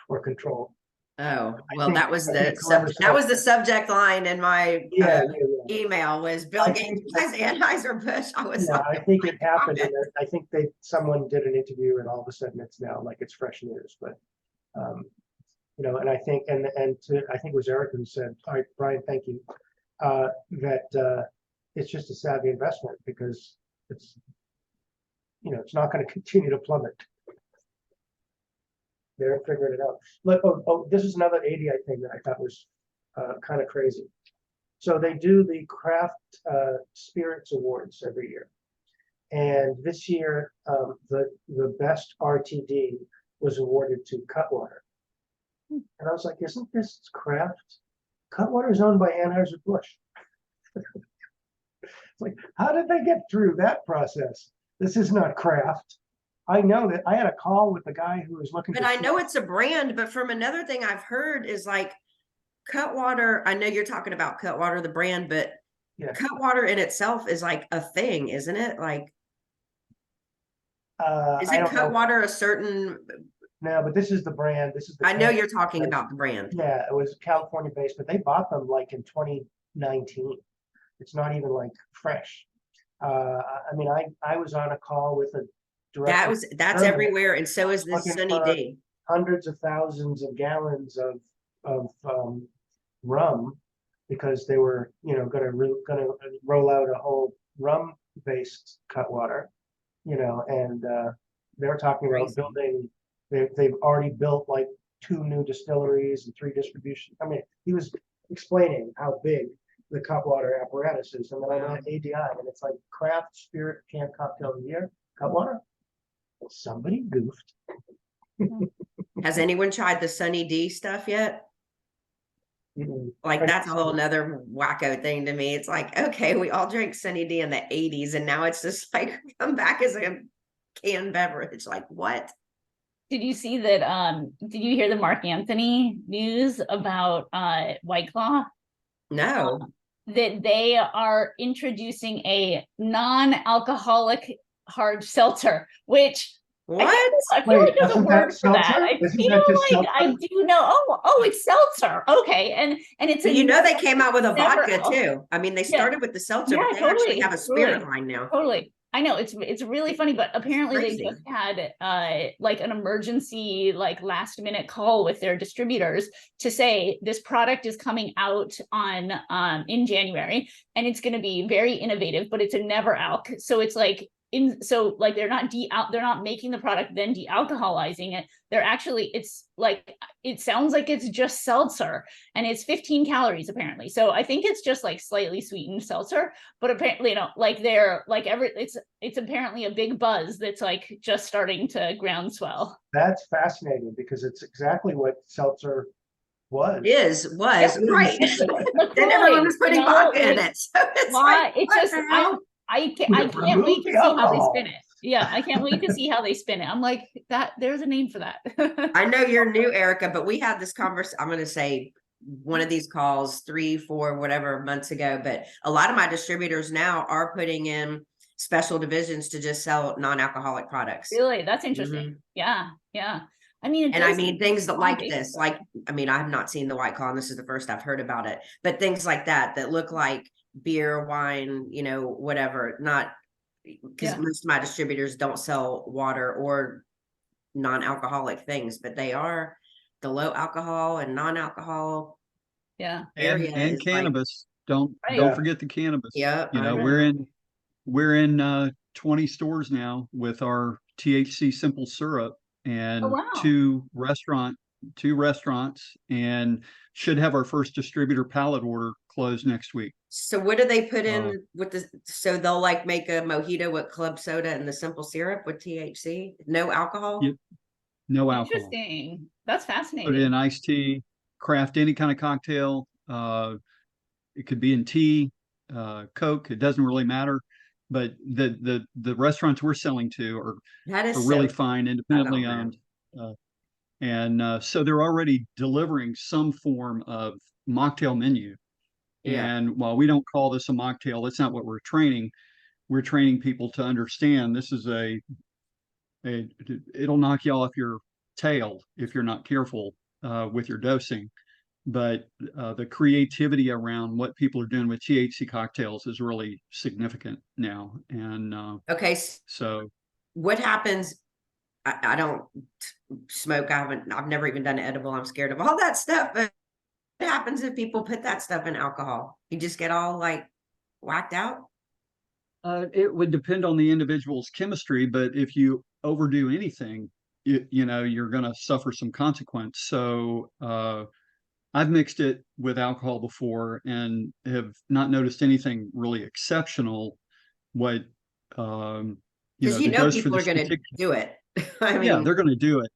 or control. Oh well, that was the subject line in my email was Bill Gates buys Anheuser-Busch. I think it happened. And I think someone did an interview, and all of a sudden it's now like it's fresh news, but. And I think, I think it was Eric who said, all right, Brian, thank you, that it's just a savvy investment because it's not going to continue to plummet. They're figuring it out. Look, this is another ADI thing that I thought was kind of crazy. So they do the Craft Spirits Awards every year. And this year, the best RTD was awarded to Cutwater. And I was like, isn't this Craft? Cutwater is owned by Anheuser-Busch. It's like, how did they get through that process? This is not Craft. I know that I had a call with the guy who was looking. But I know it's a brand, but from another thing I've heard is like Cutwater. I know you're talking about Cutwater, the brand, but Cutwater in itself is like a thing, isn't it? Like, isn't Cutwater a certain? No, but this is the brand. This is. I know you're talking about the brand. Yeah, it was California based, but they bought them like in 2019. It's not even like fresh. I mean, I was on a call with a director. That's everywhere, and so is this Sunny D. Hundreds of thousands of gallons of rum because they were, gonna roll out a whole rum-based Cutwater, and they were talking about Crazy. building. They've already built like 2 new distilleries and 3 distribution. I mean, he was explaining how big the Cutwater apparatus is, and then I'm Wow. at ADI, and it's like craft spirit canned cocktail of the year, Cutwater. Well, somebody goofed. Has anyone tried the Sunny D stuff yet? Like Right. that's a whole nother wacko thing to me. It's like, okay, we all drank Sunny D in the 80s and now it's just like come back as a canned beverage. Like what? Did you see that? Did you hear the Mark Anthony news about White Claw? No. That they are introducing a non-alcoholic hard seltzer, which What? I feel Wait, like there's a isn't that word for that. seltzer? I Isn't feel that just like I seltzer? do know. Oh, it's seltzer. Okay, and it's But a you know they came out with a never vodka al- too. I mean, they Yeah. started with the seltzer, Yeah, but they actually totally, have a spirit totally. line now. Totally. I know it's really funny, but apparently they Crazy. just had like an emergency, like last minute call with their distributors to say this product is coming out on in January and it's going to be very innovative, but it's a never alc. So it's like so like they're not making the product then de-alcoholizing it. They're actually, it's like, it sounds like it's just seltzer and it's 15 calories apparently. So I think it's just like slightly sweetened seltzer, but apparently, like they're like it's apparently a big buzz that's like just starting to groundswell. That's fascinating because it's exactly what seltzer was. Was Yeah. right. LaCroix, Then everyone was putting you know, vodka in like, it. So it's why like, it's what just the hell? I can't Remove wait to the see how they alcohol. spin it. Yeah, I can't wait to see how they spin it. I'm like, that there's a name for that. I know you're new, Erica, but we had this conversation. I'm going to say one of these calls 3, 4, whatever months ago. But a lot of my distributors now are putting in special divisions to just sell non-alcoholic products. Really, that's interesting. Yeah, yeah. I mean, And I mean, things that like big this, stuff. like, I mean, I have not seen the White Claw, and this is the first I've heard about it, but things like that look like beer, wine, whatever, not because Yeah. most of my distributors don't sell water or non-alcoholic things, but they are the low alcohol and non-alcohol Yeah. area And is like, cannabis. Don't Right. forget the cannabis. yeah, You I know, we're in 20 stores now with our THC simple syrup and Oh, wow. two restaurants, and should have our first distributor pallet order closed next week. So what do they put in Uh, with the, so they'll like make a mojito with club soda and the simple syrup with THC, no alcohol? Yep. No alcohol. Interesting. That's Put it fascinating. in iced tea, craft any kind of cocktail. It could be in tea, Coke, it doesn't really matter. But the restaurants we're selling to are That is really so, fine, independently know. owned. And so they're already delivering some form of mocktail menu. Yeah. And while we don't call this a mocktail, that's not what we're training. We're training people to understand this is it'll knock you off your tail if you're not careful with your dosing. But the creativity around what people are doing with THC cocktails is really significant now. And Okay, so what happens? I don't smoke. I've never even done an edible. I'm scared of all that stuff. But what happens if people put that stuff in alcohol? You just get all like whacked out? it would depend on the individual's chemistry, but if you overdo anything, you're going to suffer some consequence. So I've mixed it with alcohol before and have not noticed anything really exceptional. What Because the dose for people are this going to particular, do it. I mean, yeah, they're going to do it.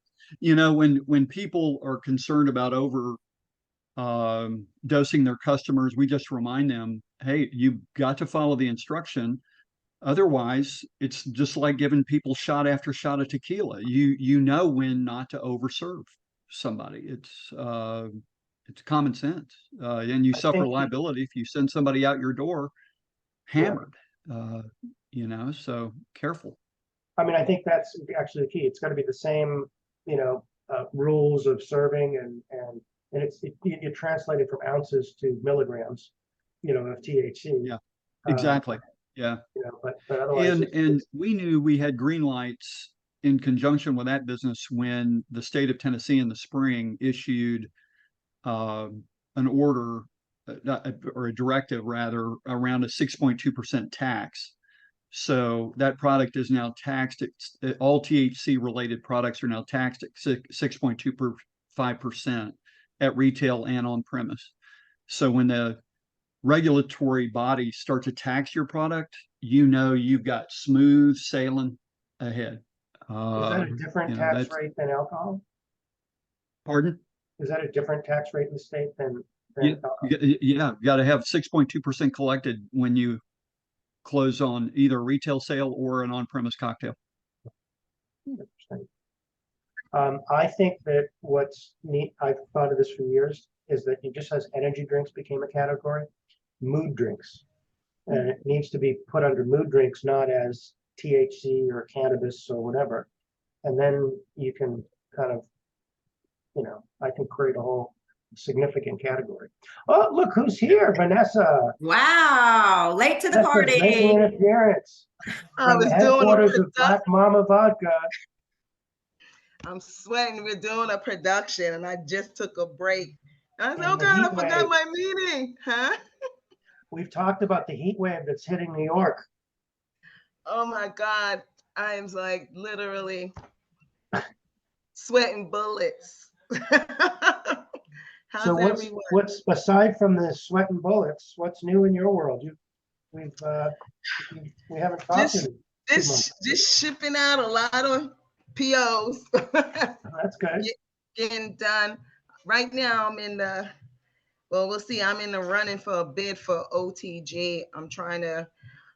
When people are concerned about over dosing their customers, we just remind them, hey, you've got to follow the instruction. Otherwise, it's just like giving people shot after shot of tequila. You know when not to overserve somebody. It's common sense, and you suffer think- liability if you send somebody out your door hammered. So careful. I mean, I think that's actually the key. It's got to be the same, rules of serving and you translate it from ounces to milligrams, of THC. Yeah, exactly. Yeah. But otherwise. And we knew we had green lights in conjunction with that business when the state of Tennessee in the spring issued an order or a directive rather, around a 6.2% tax. So that product is now taxed, all THC related products are now taxed at 6.25% at retail and on premise. So when the regulatory bodies start to tax your product, you know you've got smooth sailing ahead. Is that a different tax rate than alcohol? Pardon? Is that a different tax rate in the state than alcohol? Yeah, you got to have 6.2% collected when you close on either a retail sale or an on-premise cocktail. Interesting. I think that what's neat, I've thought of this for years, is that it just as energy drinks became a category, mood drinks. And it needs to be put under mood drinks, not as THC or cannabis or whatever. And then you can kind of, you know, I can create a whole significant category. Oh, look who's here, Vanessa. Wow, late to the Vanessa's making party. an appearance I from the was doing a headquarters of production. Black Mama Vodka. I'm sweating. We're doing a production, and I just took a break. I said, And "Oh the God, I heat forgot wave. my meeting." Huh? We've talked about the heat wave that's hitting New York. Oh my God, I am like literally sweating bullets. How's So everyone? what's aside from the sweat and bullets, what's new in your world? We haven't talked in 2 months. Just shipping out a lot of POs. That's good. Getting done. Right now, I'm in the. Well, we'll see. I'm in the running for a bid for OTG. I'm trying to.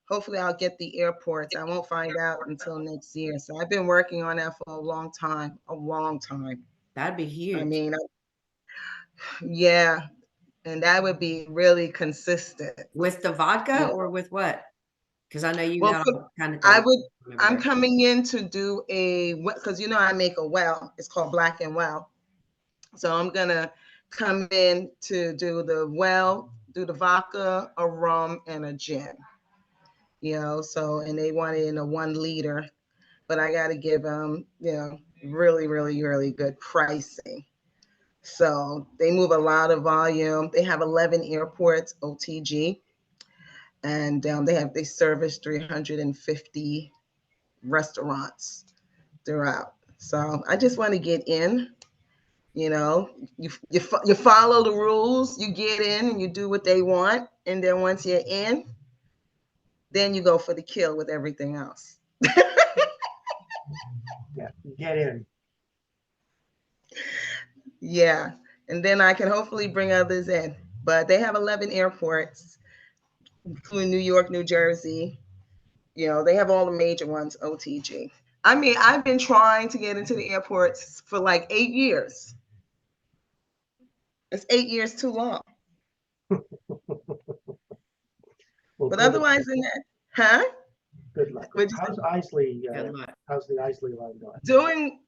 Hopefully, I'll get the airports. I won't find out until next year. So I've been working on that for a long time. A long time. That'd be huge. I mean, yeah, and that would be really consistent. With the vodka Yeah. or with what? Because I know you Well, got all kind of I things would. over I'm there. coming in to do because you know I make a well. It's called Black and Well. So I'm gonna come in to do the well, do the vodka, a rum, and a gin. You know, so and they want it in a 1 liter, but I got to give them, you know, really, really, really good pricing. So they move a lot of volume. They have 11 airports, OTG, and they service 350 restaurants throughout. So I just want to get in. You know, you follow the rules, you get in and you do what they want, and then once you're in, then you go for the kill with everything else. Yeah, get in. Yeah, and then I can hopefully bring others in. But they have 11 airports, including New York, New Jersey. You know, they have all the major ones, OTG. I mean, I've been trying to get into the airports for like 8 years. It's 8 years too long. Well, But good otherwise, in that, huh? Good luck. What'd you How's Isley? Good luck. How's the Isley line going? Doing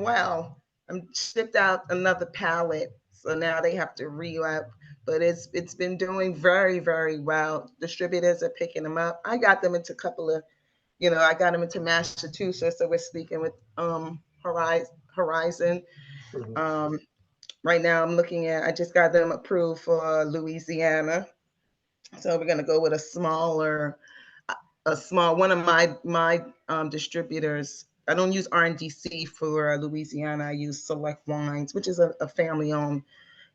well. I'm shipped out another pallet, so now they have to re-up. But it's been doing very, very well. Distributors are picking them up. I got them into a couple of, you know, I got them into Massachusetts, so we're speaking with Horizon. Mhm. Right now I'm looking at, I just got them approved for Louisiana. So we're gonna go with a small one of my distributors. I don't use RNDC for Louisiana. I use Select Wines, which is a family owned.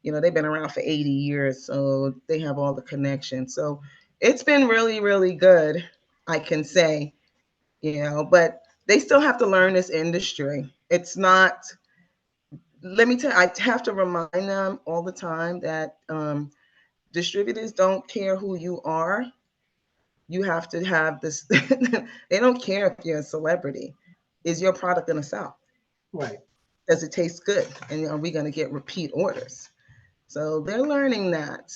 You know, they've been around for 80 years, so they have all the connections. So it's been really, really good, I can say. You know, but they still have to learn this industry. It's not. Let me tell you, I have to remind them all the time that distributors don't care who you are. You have to have this. They don't care if you're a celebrity. Is your product going to sell? Right. Does it taste good? And are we going to get repeat orders? So they're learning that,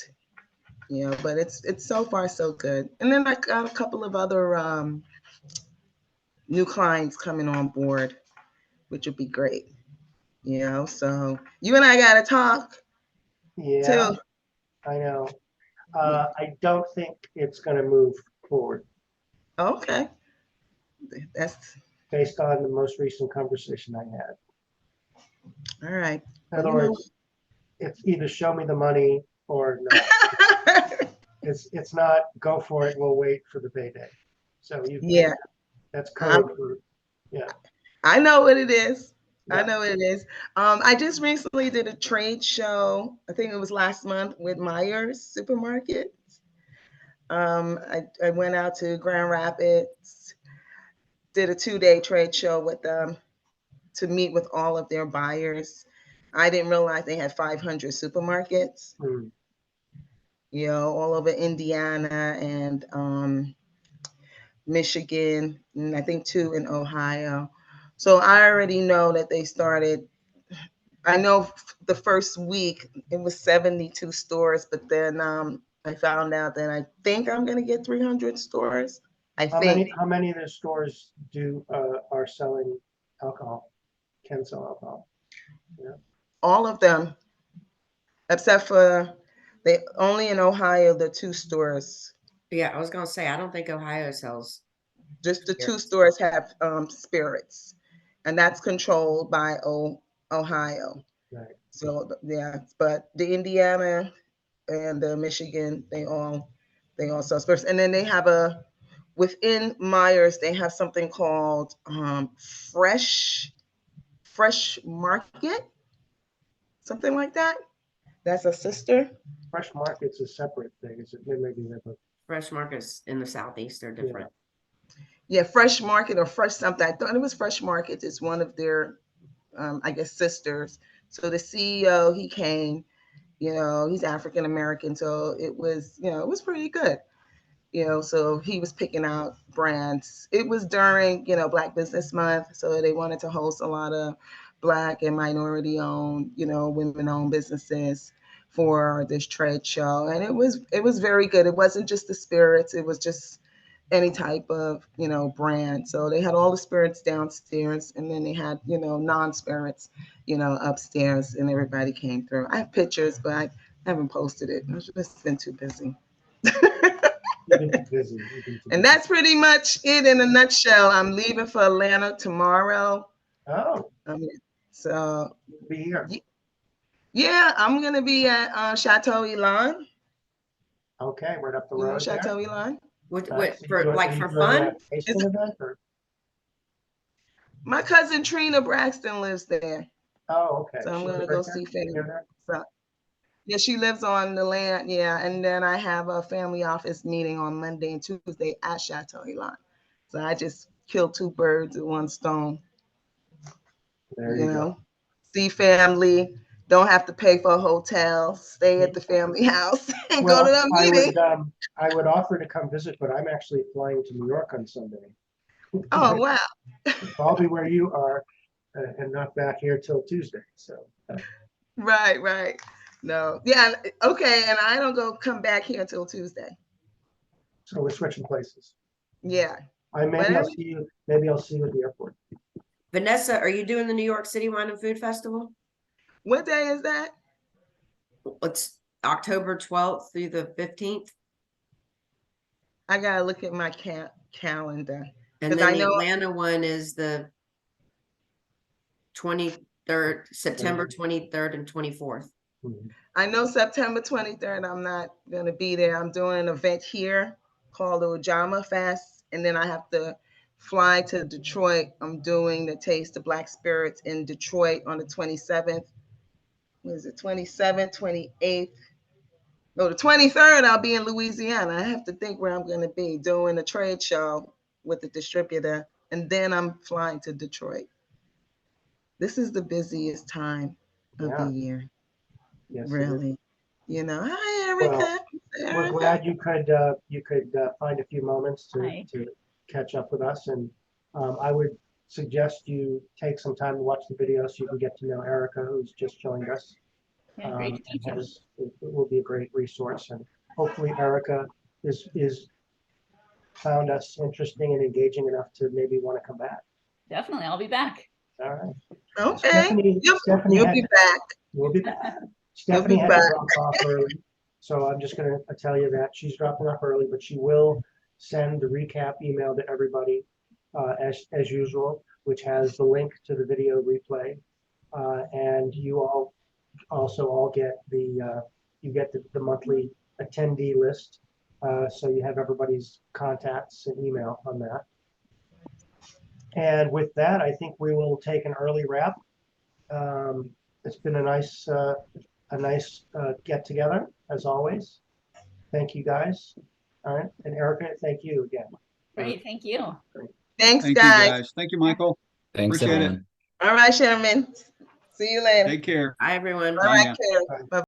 you know, but it's so far so good. And then I got a couple of other new clients coming on board, which would be great, you know. So you and I got to talk Yeah, too. I know. I don't think it's going to move forward Okay. That's based on the most recent conversation I had. all right. In other words, it's either show me the money or no. It's not go for it, we'll wait for the payday. So you, Yeah. that's code for, I know what it is. I Yeah. know what it is. I just recently did a trade show. I think it was last month with Myers Supermarket. I went out to Grand Rapids, did a 2-day trade show with them to meet with all of their buyers. I didn't realize they had 500 supermarkets, Hmm. you know, all over Indiana and Michigan, and I think 2 in Ohio. So I already know that they started. I know the first week it was 72 stores, but then I found out that I think I'm gonna get 300 stores. I think How many of the stores are selling alcohol, can sell alcohol? all of them, except for they only in Ohio, the 2 stores. Yeah, I was gonna say, I don't think Ohio sells. Just the 2 Spirits. stores have spirits, and that's controlled by Ohio. Right. So yeah, but the Indiana and the Michigan, they all sell spirits. And then they have within Myers, they have something called Fresh Market, something like that. That's a sister. Fresh Market's a separate thing, is it? Maybe they have a, Fresh markets in the southeast are different. Yeah, Fresh Market or Fresh something. I thought it was Fresh Market. It's one of their, I guess, sisters. So the CEO, he came, you know, he's African American. So it was, you know, it was pretty good. You know, so he was picking out brands. It was during, you know, Black Business Month. So they wanted to host a lot of Black and minority owned, you know, women owned businesses for this trade show. And it was very good. It wasn't just the spirits, it was just any type of, you know, brand. So they had all the spirits downstairs and then they had, you know, non-spirits, you know, upstairs, and everybody came through. I have pictures, but I haven't posted it. I've just been too busy. you've been too busy. And that's pretty much it in a nutshell. I'm leaving for Atlanta tomorrow. Oh, So be here. yeah, I'm gonna be at Chateau Elan. Okay, right up the You know road there. Chateau Elan? What Nice. for Are like you for doing a fun? tasting event or? My cousin Trina Braxton lives there. Oh, okay. So I'm She gonna lives go right there? see family. Near there? So yeah, she lives on the land. Yeah, and then I have a family office meeting on Monday and Tuesday at Chateau Elan. So I just killed 2 birds with 1 stone. There You you go. know, see family, don't have to pay for a hotel, stay at the family house and go to the meeting. I would offer to come visit, but I'm actually flying to New York on Sunday. Oh, wow. So I'll be where you are and not back here till Tuesday. So Right. No, yeah, okay. And I don't come back here until Tuesday. we're switching places. Yeah. Maybe Whatever. I'll see you at the airport. Vanessa, are you doing the New York City Wine and Food Festival? What day is that? It's October 12th through the 15th. I gotta look at my calendar. And 'Cause then I the know- Atlanta one is the 23rd, September 23rd and 24th. Mhm. I know September 23rd, I'm not gonna be there. I'm doing an event here called the Ujama Fest, and then I have to fly to Detroit. I'm doing the Taste of Black Spirits in Detroit on the 27th. What is it, 27th, 28th? No, the 23rd, I'll be in Louisiana. I have to think where I'm gonna be doing a trade show with the distributor, and then I'm flying to Detroit. This is the busiest time of Yeah. the year. Yes, it is. Really, you know. Hi, Erica. We're Erica. glad you could find a few moments Hi. to catch up with us, and I would suggest you take some time to watch the video so you can get to know Erica, who's just joined us. Yeah, great to meet you. It will be a great resource, and hopefully Erica is found us interesting and engaging enough to maybe want to come back. Definitely, I'll be back. All right. Okay. Stephanie You'll had- be back. We'll be back. Stephanie be had to back. drop off early, so I'm just gonna tell you that she's dropping off early, but she will send the recap email to everybody as usual, which has the link to the video replay. And you all also all get the you get the monthly attendee list. So you have everybody's contacts and email on that. And with that, I think we will take an early wrap. It's been a nice get together as always. Thank you guys. All right, and Erica, thank you again. Great, thank you. Thanks, Thank you, guys. guys. Thank you, Michael. Thanks, Appreciate it. everyone. All right, Sherman. See you later. Take care. Hi, everyone. All right, now. Carrie. Bye.